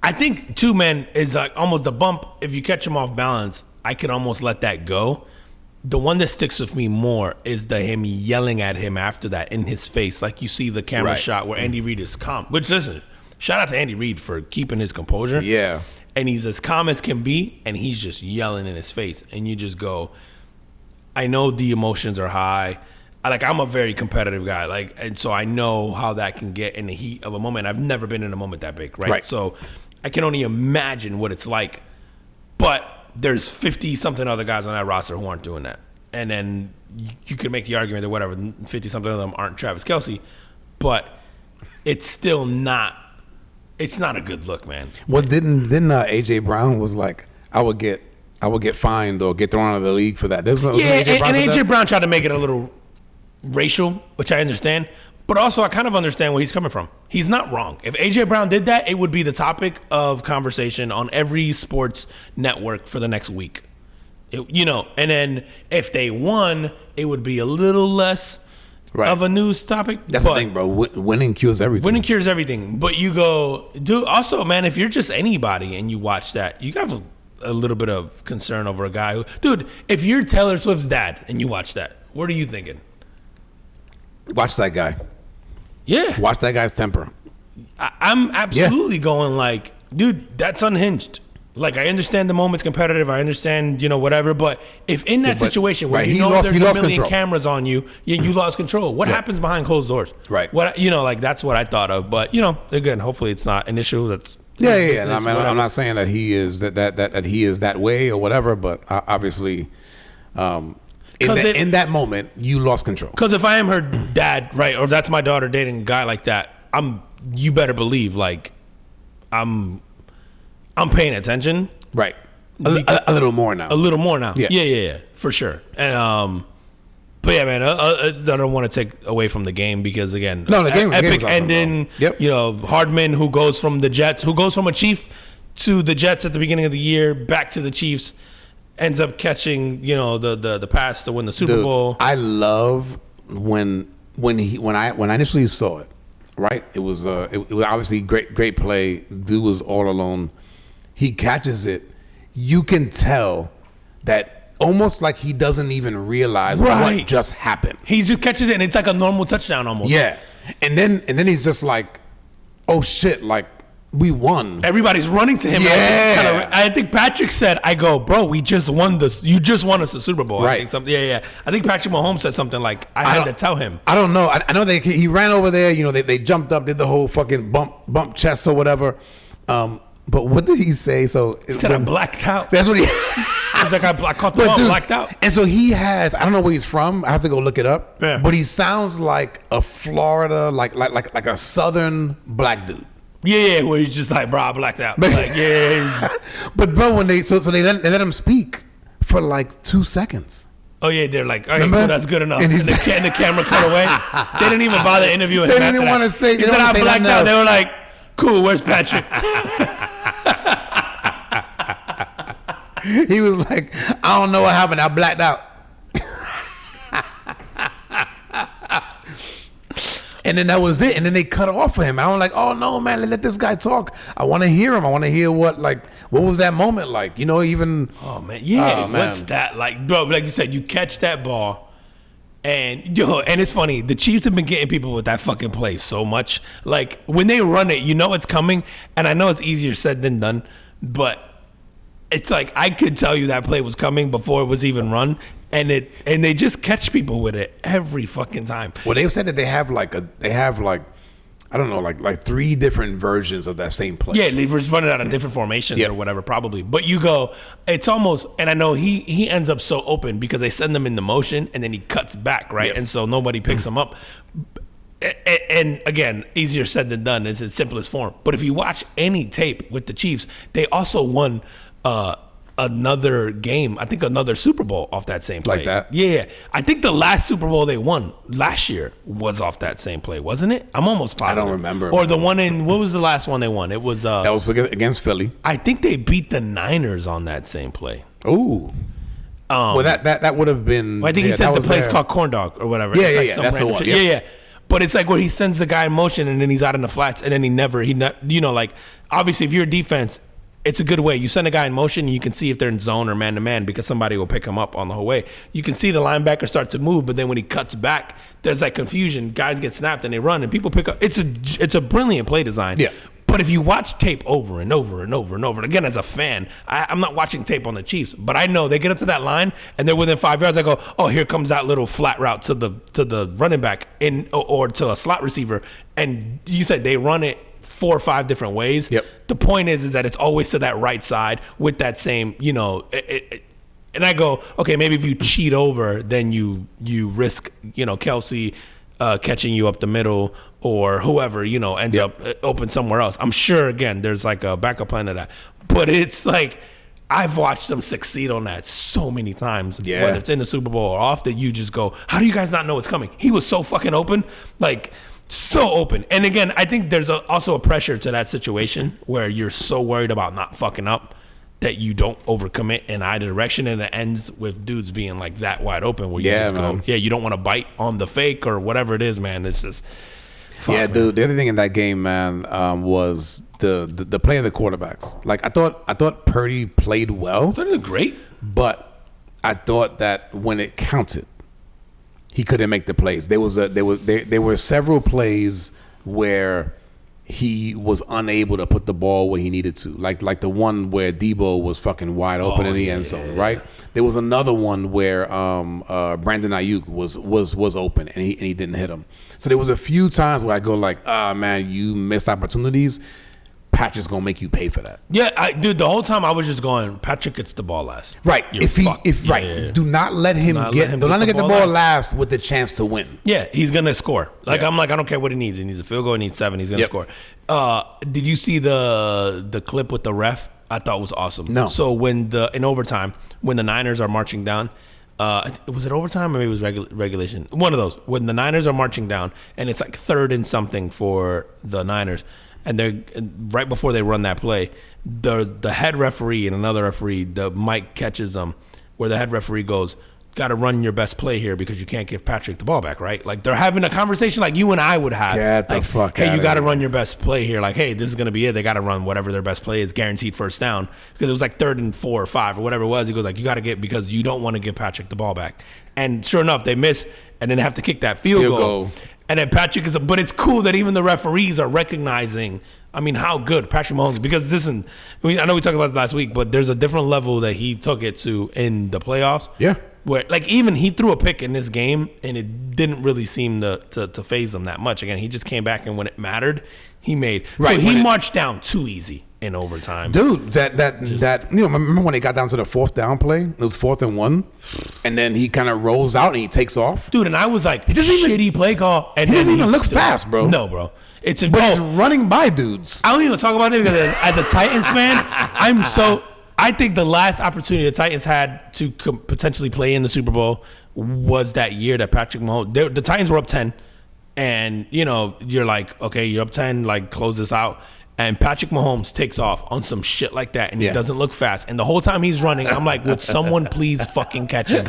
I think too, man, is like almost the bump. If you catch him off balance, I can almost let that go. The one that sticks with me more is him yelling at him after that in his face. Like you see the camera shot where Andy Reid is calm. Which, listen, shout out to Andy Reid for keeping his composure. Yeah. And he's as calm as can be, and he's just yelling in his face. And you just go, I know the emotions are high. I'm a very competitive guy. And so I know how that can get in the heat of a moment. I've never been in a moment that big, right? So I can only imagine what it's like. But there's 50-something other guys on that roster who aren't doing that. And then you could make the argument that whatever, 50-something of them aren't Travis Kelce. But it's still not. It's not a good look, man. Well, didn't AJ Brown was like, I would get fined or get thrown out of the league for that. AJ Brown tried to make it a little racial, which I understand, but also I kind of understand where he's coming from. He's not wrong. If AJ Brown did that, it would be the topic of conversation on every sports network for the next week. And then if they won, it would be a little less of a news topic. That's the thing, bro. Winning cures everything. Winning cures everything. But you go, dude, also, man, if you're just anybody and you watch that, you have a little bit of concern over a guy who, dude, if you're Taylor Swift's dad and you watch that, what are you thinking? Watch that guy. Yeah. Watch that guy's temper. I'm absolutely going like, dude, that's unhinged. Like, I understand the moment's competitive. I understand, whatever. But if in that situation where right, there's he a lost million control. cameras on you, you lost control. What happens behind closed doors? Right. What that's what I thought of. But again, hopefully it's not an issue. That's Yeah. I mean, I'm not saying that he is that he is that way or whatever, but obviously, in that moment, you lost control. Because if I am her dad, right, or if that's my daughter dating a guy like that, you better believe, like, I'm paying attention. Right. A little more now. A little more now. Yeah. Yeah, for sure. And but yeah, man, I don't want to take away from the game because again, the game epic ending. Yep. Hardman, who goes from the Jets, who goes from a Chief to the Jets at the beginning of the year, back to the Chiefs, ends up catching the pass to win the Super Bowl. I love when I initially saw it. Right, it was obviously great play. Dude was all alone. He catches it. You can tell that almost like he doesn't even realize what just happened. He just catches it and it's like a normal touchdown almost. Yeah, and then he's just like, oh shit, like we won. Everybody's running to him. Yeah. I think Patrick said, I go, bro, we just won this. You just won us the Super Bowl. Right. I think something. Yeah. I think Patrick Mahomes said something like, I had to tell him. I don't know. I know he ran over there. They jumped up, did the whole fucking bump chest or whatever. But what did he say? So he said, I blacked out. That's what he. He's like, I caught the ball, blacked out. And so he has. I don't know where he's from. I have to go look it up. Yeah. But he sounds like a Florida, like a Southern black dude. Yeah, where he's just like, bro, I blacked out. Like, yeah. But bro, when they let him speak for like 2 seconds. Oh yeah, they're like, all right, cool, that's good enough. And the camera cut away. They didn't even bother interviewing him. They didn't want to say. He said I blacked out. They were like, cool. Where's Patrick? He was like, I don't know what happened. I blacked out. And then that was it. And then they cut off for him. I was like, oh no, man, let this guy talk. I want to hear him. I want to hear what was that moment like? Even. Oh man, yeah. Oh, man. What's that like, bro? Like you said, you catch that ball, and and it's funny. The Chiefs have been getting people with that fucking play so much. Like when they run it, it's coming, and I know it's easier said than done, but it's like I could tell you that play was coming before it was even run. And they just catch people with it every fucking time. Well, they said that they have like I don't know, like 3 different versions of that same play. Yeah, they just run it out of different formations or whatever, probably. But you go, it's almost, and I know he ends up so open because they send him into motion and then he cuts back, right? Yep. And so nobody picks him up. And again, easier said than done. It's its simplest form. But if you watch any tape with the Chiefs, they also won another game, I think another Super Bowl off that same play. Like that? Yeah. I think the last Super Bowl they won last year was off that same play, wasn't it? I'm almost positive. I don't remember. Or the one what was the last one they won? It was that was against Philly. I think they beat the Niners on that same play. Ooh. Well, that would have been. Well, I think he said the play's called corn dog or whatever. Yeah, it's yeah, some that's the random one. shit. Yep. Yeah. But it's like where he sends the guy in motion and then he's out in the flats and then like obviously if you're a defense, it's a good way. You send a guy in motion and you can see if they're in zone or man-to-man because somebody will pick him up on the whole way. You can see the linebacker start to move, but then when he cuts back, there's like confusion. Guys get snapped and they run and people pick up. It's a brilliant play design. Yeah. But if you watch tape over and over and over and over, and again, as a fan, I'm not watching tape on the Chiefs, but I know they get up to that line and they're within 5 yards. I go, oh, here comes that little flat route to the running back or to a slot receiver. And you said they run it 4 or 5 different ways. Yep. The point is that it's always to that right side with that same, and I go, okay, maybe if you cheat over, then you risk, Kelsey catching you up the middle or whoever, ends up open somewhere else. I'm sure, again, there's like a backup plan to that. But it's like, I've watched them succeed on that so many times. Yeah. Whether it's in the Super Bowl or off, that you just go, how do you guys not know it's coming? He was so fucking open. Like, so open. And again, I think there's also a pressure to that situation where you're so worried about not fucking up that you don't overcommit in either direction, and it ends with dudes being like that wide open where you just go, you don't want to bite on the fake or whatever it is, man. It's just man. Dude. The other thing in that game, man, was the play of the quarterbacks. Like I thought Purdy played well. I thought he did great, but I thought that when it counted, he couldn't make the plays. There were several plays where he was unable to put the ball where he needed to. Like the one where Debo was fucking wide open in the end zone, right? There was another one where Brandon Ayuk was open and he didn't hit him. So there was a few times where I go like, man, you missed opportunities. Patrick's gonna make you pay for that. Yeah, dude. The whole time I was just going, Patrick gets the ball last. Right. Do not let him get the ball last with the chance to win. Yeah, he's gonna score. I'm like, I don't care what he needs. He needs a field goal. He needs 7. He's gonna score. Did you see the clip with the ref? I thought it was awesome. No. So in overtime, when the Niners are marching down. Was it overtime or maybe it was regulation? One of those. When the Niners are marching down and it's like 3rd and something for the Niners. And they're right before they run that play, the head referee and another referee, the mic catches them, where the head referee goes, "Got to run your best play here because you can't give Patrick the ball back," right? Like they're having a conversation like you and I would have. Get the fuck out. Hey, you got to run your best play here. Like, hey, this is gonna be it. They got to run whatever their best play is, guaranteed first down, because it was like 3rd and 4 or 5 or whatever it was. He goes like, you got to get, because you don't want to give Patrick the ball back. And sure enough, they miss and then have to kick that field goal. And then Patrick but it's cool that even the referees are recognizing, I mean, how good Patrick Mahomes, because I know we talked about this last week, but there's a different level that he took it to in the playoffs. Yeah. Where, like, even he threw a pick in this game, and it didn't really seem to phase him that much. Again, he just came back, and when it mattered, he made. Right. So he marched down too easy in overtime. Dude, remember when they got down to the 4th down play? It was 4th and 1, and then he kind of rolls out and he takes off. Dude, and I was like, shitty play call. And he doesn't even look fast, bro. No, bro. But he's running by dudes. I don't even talk about it because as a Titans fan, I think the last opportunity the Titans had to potentially play in the Super Bowl was that year that Patrick Mahomes, the Titans were up 10, and you're like, okay, you're up 10, like close this out. And Patrick Mahomes takes off on some shit like that, and he doesn't look fast. And the whole time he's running, I'm like, would someone please fucking catch him?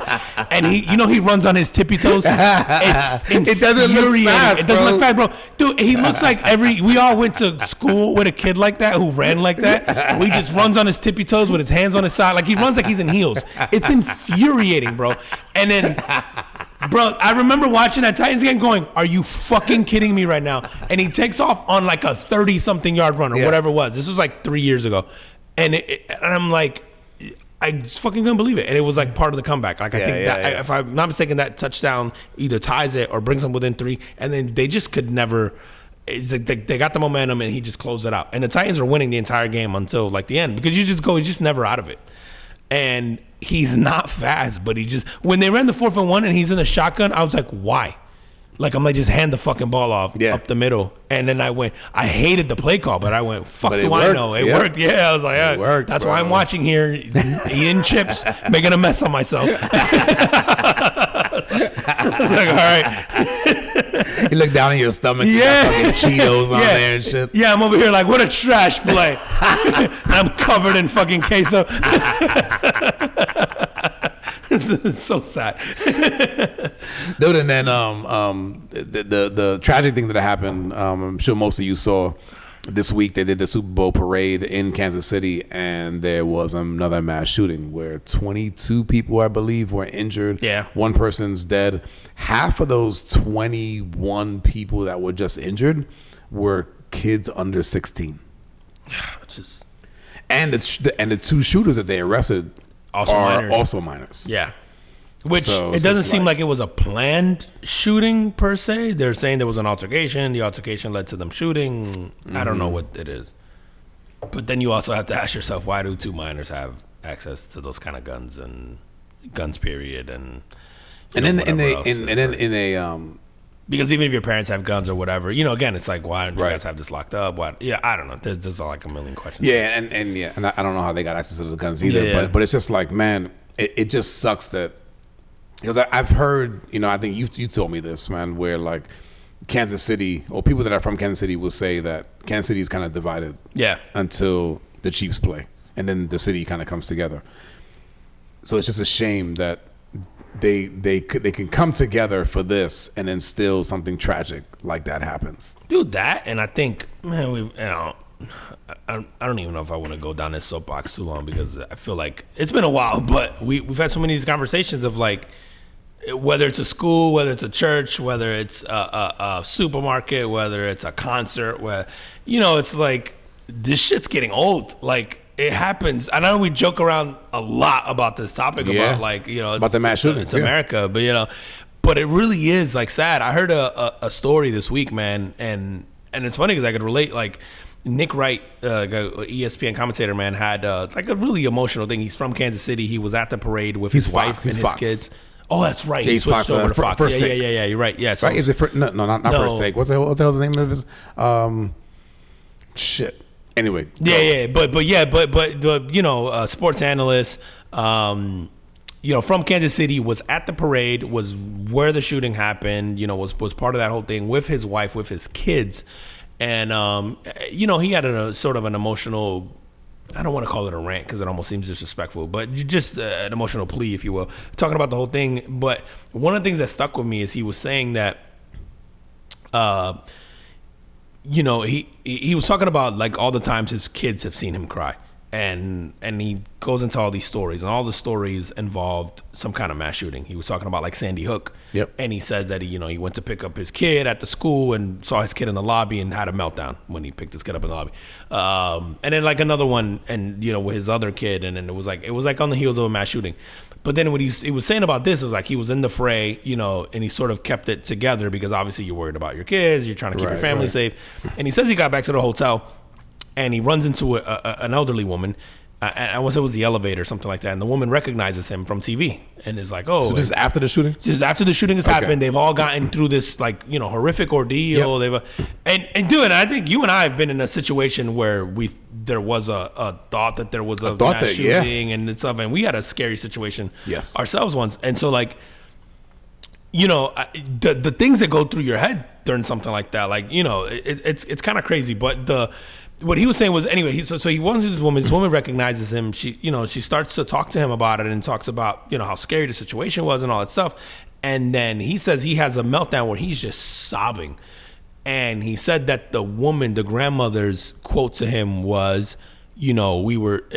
And he runs on his tippy toes. It doesn't look fast. It doesn't look fast, bro. Dude, he looks like we all went to school with a kid like that who ran like that. He just runs on his tippy toes with his hands on his side, like he runs like he's in heels. It's infuriating, bro. And then, bro, I remember watching that Titans game going, are you fucking kidding me right now? And he takes off on like a 30-something yard run or whatever it was. This was like 3 years ago. And I'm like, I just fucking couldn't believe it. And it was like part of the comeback. Like, I think if I'm not mistaken, that touchdown either ties it or brings them within 3. And then they just could never. It's like they got the momentum and he just closed it out. And the Titans are winning the entire game until like the end, because he's just never out of it. And he's not fast, but when they ran the 4th and 1 and he's in a shotgun, I was like, why? Like, I'm like, just hand the fucking ball off up the middle. And then I hated the play call, but I went, fuck do I know? It worked. Yeah, I was like, it worked, that's why I'm watching here, eating chips, making a mess of myself. I was like, all right. You look down in your stomach, you got fucking Cheetos on there and shit. Yeah, I'm over here like, what a trash play. I'm covered in fucking queso. It's so sad. Dude, and then the tragic thing that happened, I'm sure most of you saw this week. They did the Super Bowl parade in Kansas City, and there was another mass shooting where 22 people, I believe, were injured. Yeah. One person's dead. Half of those 21 people that were just injured were kids under 16. And the 2 shooters that they arrested are also minors. Yeah. Which it doesn't seem like it was a planned shooting per se. They're saying there was an altercation. The altercation led to them shooting. Mm-hmm. I don't know what it is. But then you also have to ask yourself, why do 2 minors have access to those kind of guns and guns, period, and because even if your parents have guns or whatever, again, it's like, why don't you guys have this locked up? Why? Yeah, I don't know. There's like a million questions. Yeah, and I don't know how they got access to the guns either. Yeah. But it's just like, man, it just sucks that, because I've heard, I think you told me this, man, where like Kansas City, or people that are from Kansas City will say that Kansas City is kind of divided. Yeah. Until the Chiefs play, and then the city kind of comes together. So it's just a shame that they can come together for this, and then still something tragic like that happens. Dude, that, and I think, man, I don't even know if I want to go down this soapbox too long, because I feel like it's been a while, but we've had so many of these conversations of like, whether it's a school, whether it's a church, whether it's a supermarket, whether it's a concert, where, it's like, this shit's getting old. Like, it happens. I know we joke around a lot about this topic about, like, about the mass shootings. It's America, but, but it really is, like, sad. I heard a story this week, man, and it's funny because I could relate, like, Nick Wright, ESPN commentator, man, had like a really emotional thing. He's from Kansas City. He was at the parade with his wife and his kids. Oh, that's right. He's switched Fox, over to Fox. First Take. Yeah. You're right. Yeah. So, right? Is it not First Take? What the hell's the name of his? Shit. Anyway. Yeah. But sports analyst, from Kansas City, was at the parade, was where the shooting happened. Was part of that whole thing with his wife, with his kids. And, he had a sort of an emotional, I don't want to call it a rant because it almost seems disrespectful, but just an emotional plea, if you will, talking about the whole thing. But one of the things that stuck with me is he was saying that, he was talking about, like, all the times his kids have seen him cry. And he goes into all these stories, and all the stories involved some kind of mass shooting. He was talking about, like, Sandy Hook. Yep. And he said that he went to pick up his kid at the school and saw his kid in the lobby and had a meltdown when he picked his kid up in the lobby. And then, like, another one, and with his other kid, and then it was like on the heels of a mass shooting. But then what he was saying about this was, like, he was in the fray, and he sort of kept it together because obviously you're worried about your kids, you're trying to keep your family safe. And he says he got back to the hotel. And he runs into an elderly woman. And I was, it was the elevator or something like that. And the woman recognizes him from TV and is like, oh. So this is after the shooting? This is after the shooting has happened. They've all gotten through this, like, horrific ordeal. Yep. And dude, I think you and I have been in a situation where there was a thought that there was a mass shooting and stuff. And we had a scary situation ourselves once. And so, like, the things that go through your head during something like that, like, it's kind of crazy. But what he was saying was, anyway, so he wants this woman. This woman recognizes him. She starts to talk to him about it and talks about, how scary the situation was and all that stuff. And then he says he has a meltdown where he's just sobbing. And he said that the woman, the grandmother's quote to him was, we were,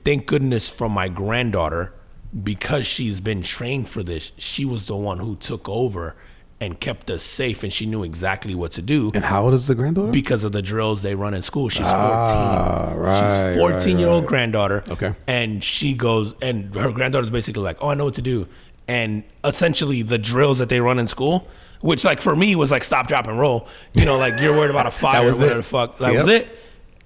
thank goodness for my granddaughter, because she's been trained for this. She was the one who took over and kept us safe, and she knew exactly what to do. And how old is the granddaughter? Because of the drills they run in school. She's 14. Right. She's 14-year-old granddaughter. Okay. And she goes, and her granddaughter's basically like, oh, I know what to do. And essentially the drills that they run in school, which, like, for me was like stop, drop, and roll. Like, you're worried about a fire or whatever the fuck. That was it.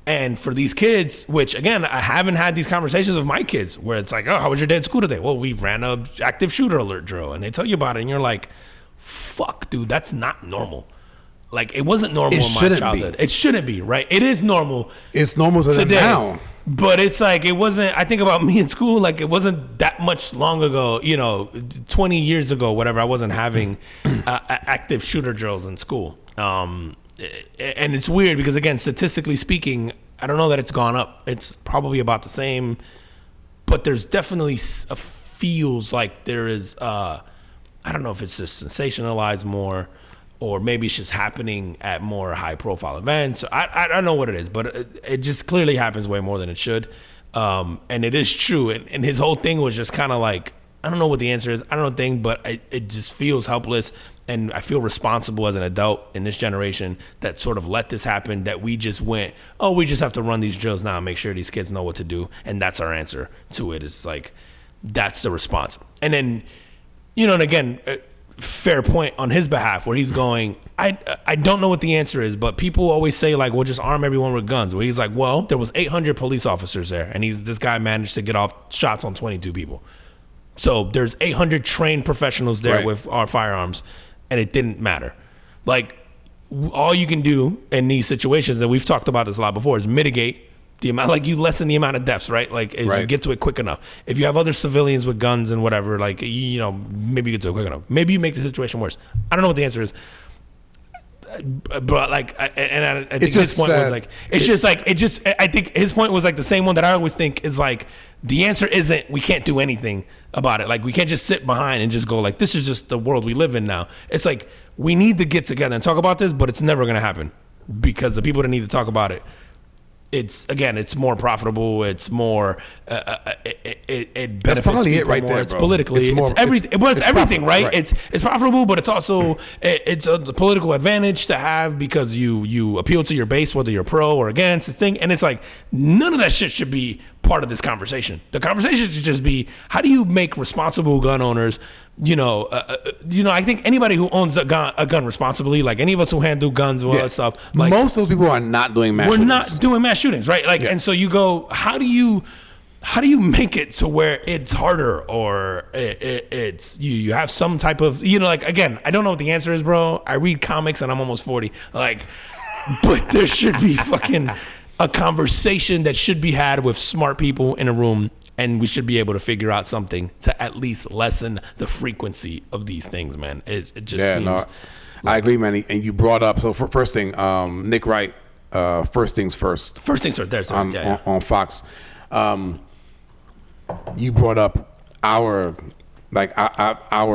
And for these kids, which, again, I haven't had these conversations with my kids where it's like, oh, how was your day at school today? Well, we ran a active shooter alert drill. And they tell you about it, and you're like, fuck, dude, that's not normal. Like, it wasn't normal in my childhood. It shouldn't be, right? It is normal. It's normal to today, now. But it's like, it wasn't, I think about me in school, like, it wasn't that much long ago, 20 years ago, whatever, I wasn't having active shooter drills in school. And it's weird because, again, statistically speaking, I don't know that it's gone up. It's probably about the same. But there's definitely feels like there is, I don't know if it's just sensationalized more, or maybe it's just happening at more high-profile events. I don't know what it is, but it just clearly happens way more than it should. And it is true. And his whole thing was just kind of like, I don't know what the answer is. I don't know the thing, but it just feels helpless. And I feel responsible as an adult in this generation that sort of let this happen, that we just went, oh, we just have to run these drills now and make sure these kids know what to do. And that's our answer to it. It's like, that's the response. And then, and again, fair point on his behalf where he's going, I don't know what the answer is, but people always say, like, well, just arm everyone with guns. Where he's like, well, there was 800 police officers there, and this guy managed to get off shots on 22 people. So there's 800 trained professionals there with our firearms, and it didn't matter. Like, all you can do in these situations, and we've talked about this a lot before, is mitigate the amount, like, you lessen the amount of deaths, right? Like, if you get to it quick enough. If you have other civilians with guns and whatever, like, maybe you get to it quick enough. Maybe you make the situation worse. I don't know what the answer is. But, like, I think his point was like, I think his point was like the same one that I always think is like, the answer isn't we can't do anything about it. Like, we can't just sit behind and just go like, this is just the world we live in now. It's like, we need to get together and talk about this, but it's never going to happen because the people that need to talk about it it's more profitable. It's more. It benefits That's probably people it right more. there, It's bro. politically. It's everything. Well, it's everything, profitable, right? It's profitable, but it's also it's a political advantage to have because you appeal to your base, whether you're pro or against the thing. And it's like none of that shit should be part of this conversation. The conversation should just be how do you make responsible gun owners. I think anybody who owns a gun responsibly, like any of us who handle guns, all that stuff, like most of those people are not doing mass shootings. We're not doing mass shootings, right? Like, and so you go, how do you make it to where it's harder or it's you have some type of like again, I don't know what the answer is, bro. I read comics and I'm almost 40, like, but there should be fucking a conversation that should be had with smart people in a room. And we should be able to figure out something to at least lessen the frequency of these things, man. It just seems. No, I agree, man. And you brought up first thing, Nick Wright, First Things First. First Things First. There's on Fox. You brought up our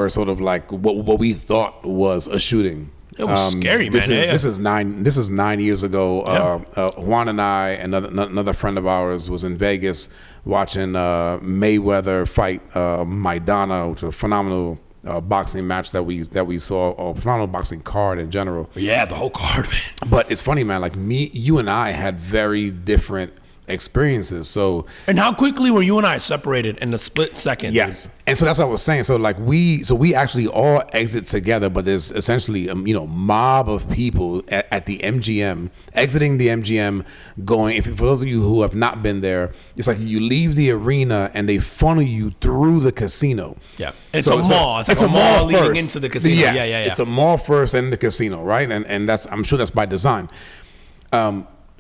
sort of like what we thought was a shooting. It was scary, man. This is 9 years ago. Juan and I, another friend of ours, was in Vegas watching Mayweather fight Maidana, which was a phenomenal boxing match that we saw, or phenomenal boxing card in general. Yeah, the whole card, man. But it's funny, man. Like you and I had very different experiences. So, and how quickly were you and I separated in the split second? Yes, dude? And so that's what I was saying. So like we actually all exit together, but there's essentially mob of people at the MGM, exiting the MGM, going. For those of you who have not been there, it's like you leave the arena and they funnel you through the casino. Yeah, it's a mall. It's like a mall leading into the casino. Yes, yeah. It's a mall first and the casino, right? And that's, I'm sure that's by design.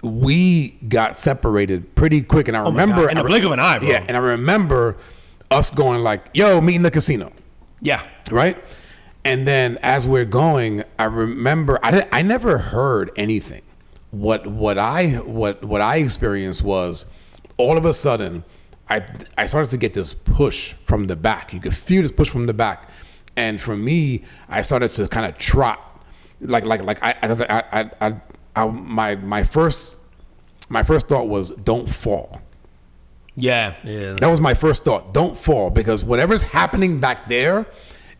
We got separated pretty quick, and I remember in the blink of an eye, bro. Yeah, and I remember us going like, "Yo, meet in the casino." Yeah, right. And then as we're going, I remember I never heard anything. What I experienced was all of a sudden I started to get this push from the back. You could feel this push from the back, and for me, I started to kind of trot my first thought was don't fall. Yeah. That was my first thought. Don't fall, because whatever's happening back there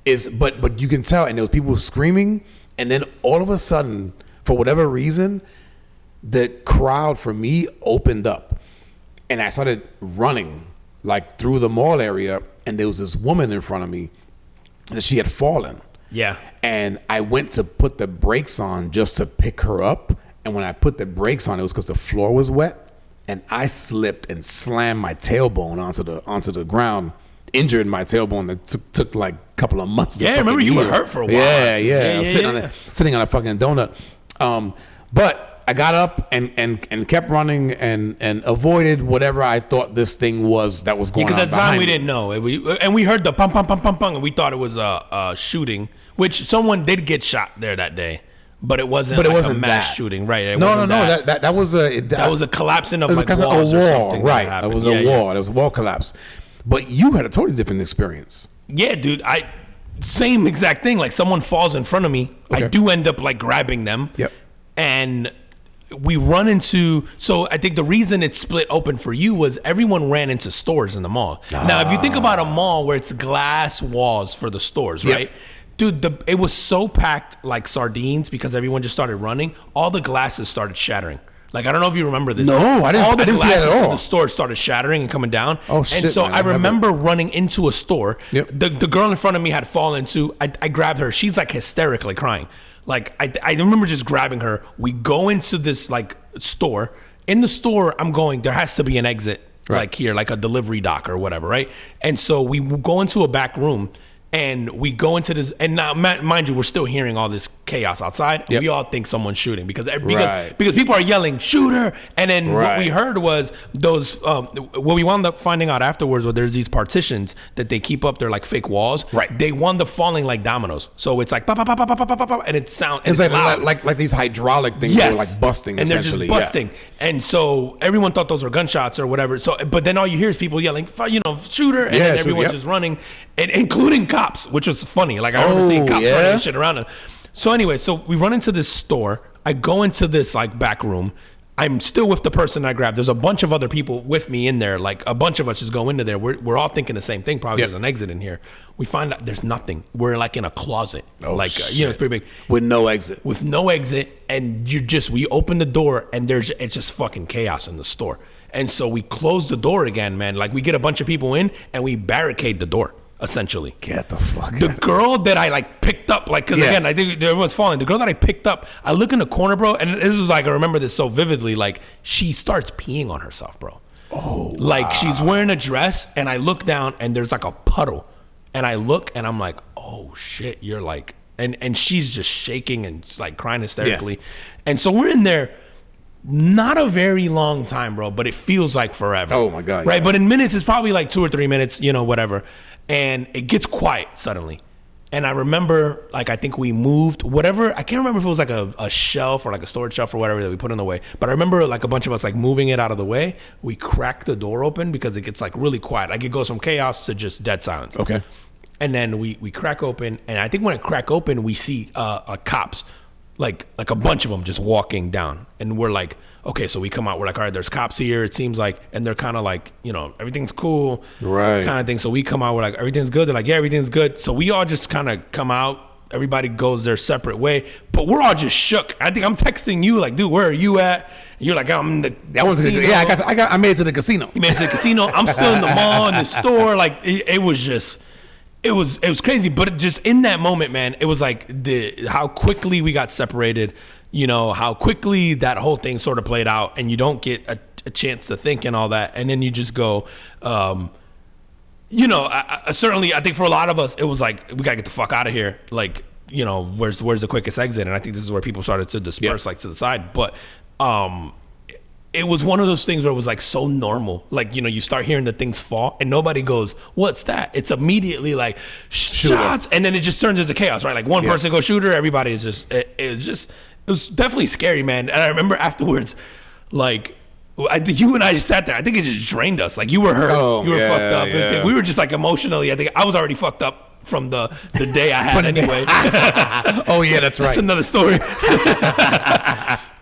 is, but you can tell, and there was people screaming, and then all of a sudden, for whatever reason, the crowd for me opened up, and I started running like through the mall area, and there was this woman in front of me that she had fallen. Yeah. And I went to put the brakes on just to pick her up. And when I put the brakes on, it was because the floor was wet. And I slipped and slammed my tailbone onto the ground, injured my tailbone. That took like a couple of months. Yeah, I remember you were hurt for a while. Yeah. Sitting on a fucking donut. But I got up and kept running and avoided whatever I thought this thing was that was going on behind me. Because at the time we didn't know. And we heard the pum, pum, pum, pum, pum, and we thought it was a shooting, which someone did get shot there that day. But it wasn't a mass shooting, right? No. That was a collapsing of like walls a wall, or something. Right? That was a wall. It was a wall collapse. But you had a totally different experience. Yeah, dude. Same exact thing. Like someone falls in front of me. Okay. I do end up like grabbing them. Yep. And we run into. So I think the reason it split open for you was everyone ran into stores in the mall. Now, if you think about a mall where it's glass walls for the stores, right? Dude, it was so packed like sardines because everyone just started running. All the glasses started shattering. Like, I don't know if you remember this. No, I didn't. All the didn't glasses see that at all. in the store started shattering and coming down. Oh shit! And so man, I remember running into a store. Yep. The girl in front of me had fallen too. I grabbed her. She's like hysterically crying. Like I remember just grabbing her. We go into this like store. In the store, I'm going. There has to be an exit, right, like here, like a delivery dock or whatever, right? And so we go into a back room. And we go into this, and now, mind you, we're still hearing all this chaos outside. Yep. We all think someone's shooting because people are yelling "shooter," and then what we heard was those. What we wound up finding out afterwards was there's these partitions that they keep up. They're like fake walls. Right. They wound up falling like dominoes. So it's like pop, pop, pop, pop, pop, pop, pop, and it sounds. It's like these hydraulic things that are like busting. And they're just busting. Yeah. And so everyone thought those were gunshots or whatever. So, but then all you hear is people yelling, "shooter!" And then everyone's just running, and including cops, which was funny. Like I remember seeing cops running and shit around us. So anyway, so we run into this store. I go into this like back room. I'm still with the person I grabbed. There's a bunch of other people with me in there. Like a bunch of us just go into there. We're all thinking the same thing. Probably there's an exit in here. We find out there's nothing. We're like in a closet. It's pretty big. With no exit. With no exit. And we open the door and it's just fucking chaos in the store. And so we close the door again, man. Like we get a bunch of people in and we barricade the door. Essentially, get the fuck. The girl that I like picked up, like, because again, I think everyone's falling. The girl that I picked up, I look in the corner, bro, and this is like I remember this so vividly. Like she starts peeing on herself, bro. Oh, like she's wearing a dress, and I look down, and there's like a puddle, and I look, and I'm like, oh shit, you're like, and she's just shaking and like crying hysterically, and so we're in there. Not a very long time, bro, but it feels like forever. Oh my God. Right, but in minutes, it's probably like 2 or 3 minutes, whatever. And it gets quiet suddenly. And I remember, like, I think we moved whatever. I can't remember if it was like a shelf or like a storage shelf or whatever that we put in the way. But I remember like a bunch of us like moving it out of the way. We cracked the door open because it gets like really quiet. Like it goes from chaos to just dead silence. Okay. And then we crack open. And I think when it crack open, we see cops, like a bunch of them just walking down. And we're like, okay, so we come out, we're like, all right, there's cops here, it seems like, and they're kind of like, everything's cool, right, kind of thing. So we come out, we're like, everything's good. They're like, yeah, everything's good. So we all just kind of come out, everybody goes their separate way, but we're all just shook. I think I'm texting you like, dude, where are you at? And you're like, I'm in the casino. I made it to the casino. You made it to the casino. I'm still in the mall, in the store. Like it was just, it was crazy. But just in that moment, man, it was like how quickly we got separated. How quickly that whole thing sort of played out, and you don't get a chance to think and all that, and then you just go, certainly I think for a lot of us it was like, we gotta get the fuck out of here. Like, where's the quickest exit? And I think this is where people started to disperse, like to the side. But it was one of those things where it was like so normal. Like, you start hearing the things fall and nobody goes, what's that? It's immediately like shots, and then it just turns into chaos, right? Like one person goes shooter, everybody is just, it was definitely scary, man. And I remember afterwards, like, you and I just sat there. I think it just drained us. Like, you were hurt. You were fucked up. Yeah. We were just, like, emotionally. I think I was already fucked up from the day I had anyway. Oh, yeah, that's right. That's another story.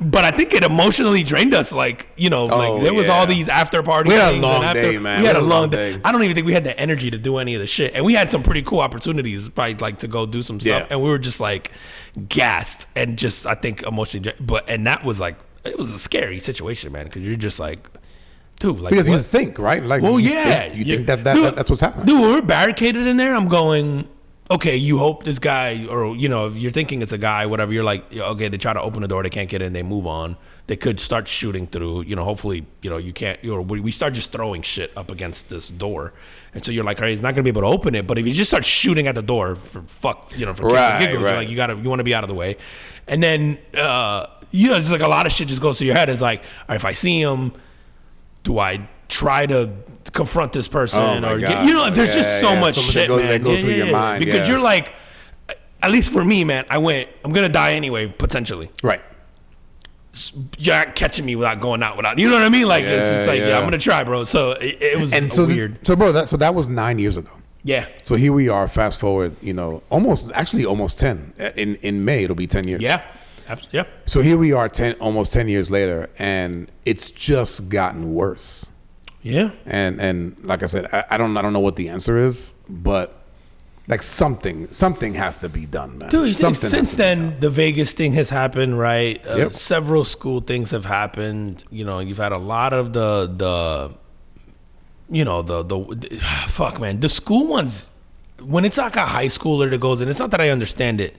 But I think it emotionally drained us. Like, there was all these after parties. We had a long day, man. We had a long day. I don't even think we had the energy to do any of the shit. And we had some pretty cool opportunities, probably, like, to go do some stuff. Yeah. And we were just, like, gassed and just, I think, emotionally. And that was, like, it was a scary situation, man, because you're just like, dude, like, because you think, right? Like, well, you think that's what's happening. Dude, we're barricaded in there. I'm going, okay, you hope this guy, or, if you're thinking it's a guy, whatever, you're like, okay, they try to open the door, they can't get in, they move on. They could start shooting through, hopefully, you can't, we start just throwing shit up against this door. And so you're like, all right, he's not going to be able to open it. But if you just start shooting at the door for kicks and giggles, you're like, you want to be out of the way. And then, it's like a lot of shit just goes through your head. It's like, all right, if I see him, do I try to confront this person? There's just so much shit, man. That goes through your mind. Because you're like, at least for me, man, I'm going to die anyway, potentially. Right. You're not catching me without going out without, you know what I mean? Like, it's just like, I'm going to try, bro. So it was weird. That was 9 years ago. Yeah. So here we are, fast forward, almost 10. In May, it'll be 10 years. Yeah. Yeah. So here we are, almost 10 years later, and it's just gotten worse. Yeah. And like I said, I don't know what the answer is, but like something has to be done, man. Dude, since then the Vegas thing has happened, right? Several school things have happened. You've had a lot of the fuck, man. The school ones, when it's like a high schooler that goes in, it's not that I understand it.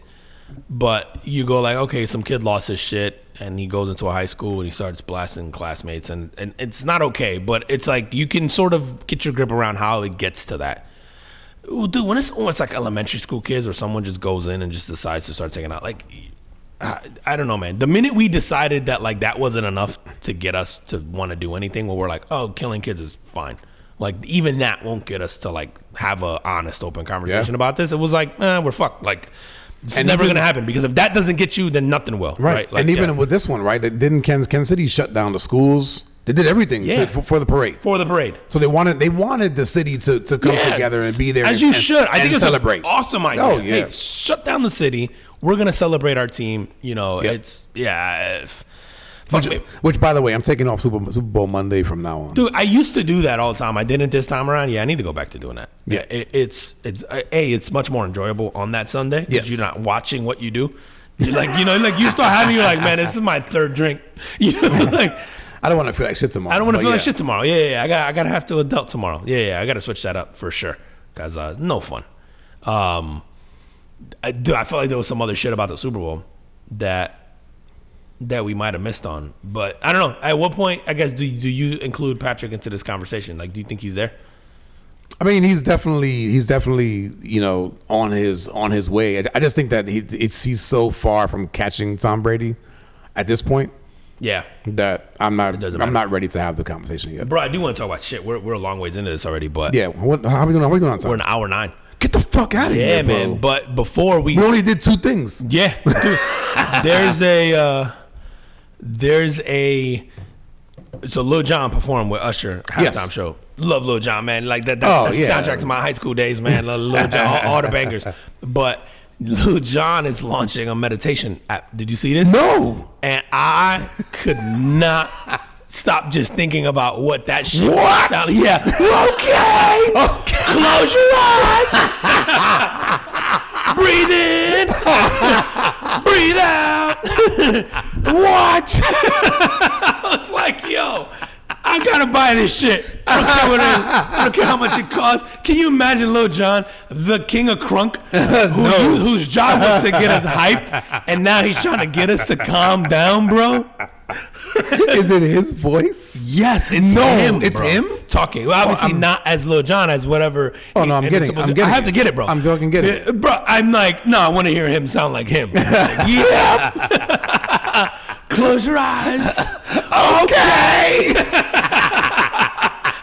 But you go like, okay, some kid lost his shit and he goes into a high school and he starts blasting classmates and it's not okay. But it's like you can sort of get your grip around how it gets to that. Ooh, dude, when it's almost like elementary school kids or someone just goes in and just decides to start taking out, like, I don't know, man. The minute we decided that like that wasn't enough to get us to want to do anything, where we're like, oh, killing kids is fine. Like even that won't get us to like have a honest, open conversation about this. It was like, we're fucked. Like. It's never going to happen, because if that doesn't get you, then nothing will. Right. Like, and even with this one, right, didn't Kansas City shut down the schools? They did everything for the parade. For the parade. So they wanted the city to come together and be there. As you should. I think it's celebrate. An awesome idea. Oh, yeah. Hey, shut down the city. We're going to celebrate our team. It's, Fuck me. Which, by the way, I'm taking off Super Bowl Monday from now on. Dude, I used to do that all the time. I didn't this time around. Yeah, I need to go back to doing that. Yeah. It's much more enjoyable on that Sunday because Yes. you're not watching what you do. You're like you start having, you're like, man, this is my third drink. You know, like I don't want to feel like shit tomorrow. I don't want to but feel yeah. like shit tomorrow. Yeah. I gotta have to adult tomorrow. Yeah. I gotta switch that up for sure. Cause no fun. I felt like there was some other shit about the Super Bowl that we might have missed on, but I don't know. At what point, I guess, do you include Patrick into this conversation? Like, do you think he's there? I mean, he's definitely on his way. I just think that he's so far from catching Tom Brady at this point. Yeah, That I'm doesn't matter. not ready to have the conversation yet. bro. I do want to talk about shit. We're a long ways into this already, but Yeah, how are we doing? What are we doing on time? we're an hour 9. Get the fuck out of Yeah, here, bro. man. But before we We only did 2 things. yeah, so Lil Jon performed with Usher halftime Yes. show. Love Lil Jon, man. Like that's Oh, the yeah. soundtrack to my high school days, man. Love Lil Jon, all the bangers. But Lil Jon is launching a meditation app. Did you see this? No. And I could not stop just thinking about what that shit What? sound. Yeah. Okay. Close your eyes. Breathe in. Breathe out. What? I was like, yo, I gotta buy this shit. I don't care what it is. I don't care how much it costs. Can you imagine Lil Jon, the king of crunk, whose job was to get us hyped, and now he's trying to get us to calm down, bro? Is it his voice? Yes, it's No, him. it's bro. him? Talking. Well, obviously not as Lil Jon, as whatever. Oh, no, I'm and getting it's it. supposed to- I have to get it, bro. I'm fucking getting it. Yeah, bro, I'm like, no, I want to hear him sound like him. Like, yeah. Close your eyes. Okay.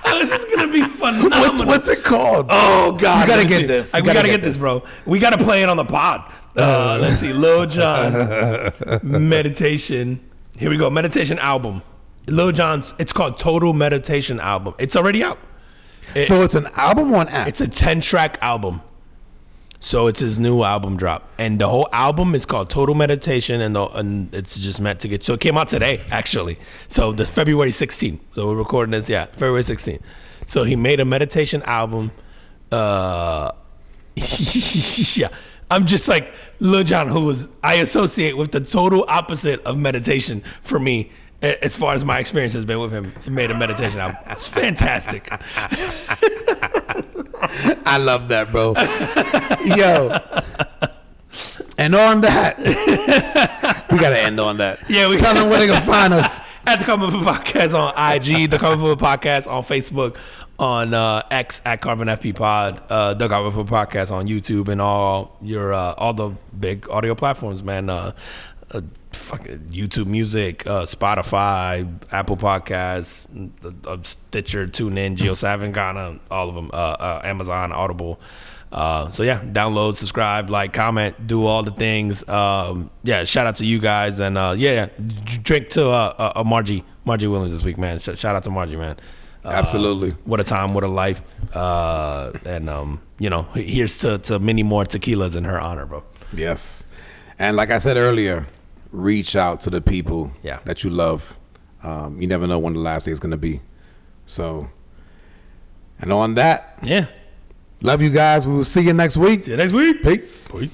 This is gonna be phenomenal. What's it called? Oh God! You gotta Let me get see. this. We gotta get this, bro. We gotta play it on the pod. Let's see, Lil Jon meditation. Here we go. Meditation album. Lil Jon's. It's called Total Meditation Album. It's already out. So it's an album on app. It's a 10-track album. So it's his new album drop, and the whole album is called Total Meditation, and it's just meant to get. So it came out today, actually. So the February 16th. So we're recording this, February 16th. So he made a meditation album. Yeah, I'm just like Lil Jon, I associate with the total opposite of meditation for me. As far as my experience has been with him, he made a meditation album. It's fantastic. I love that, bro. Yo. And on that, we gotta end on that. Yeah, we tell them where they can find us. At the Carbon Football Podcast on IG, the Carbon Football Podcast on Facebook, on X at Carbon FP Pod, the Carbon Football Podcast on YouTube, and all the big audio platforms, man. YouTube Music, Spotify, Apple Podcasts, Stitcher, TuneIn, JioSaavn, Ghana, all of them, Amazon, Audible. So yeah, download, subscribe, like, comment, do all the things. Yeah, shout out to you guys, and drink to Margie Williams this week, man. Shout out to Margie, man. Absolutely. What a time, what a life. And here's to many more tequilas in her honor, bro. Yes. And like I said earlier, reach out to the people that you love. You never know when the last day is going to be. So, and on that, yeah. Love you guys. We will see you next week. See you next week. Peace. Peace.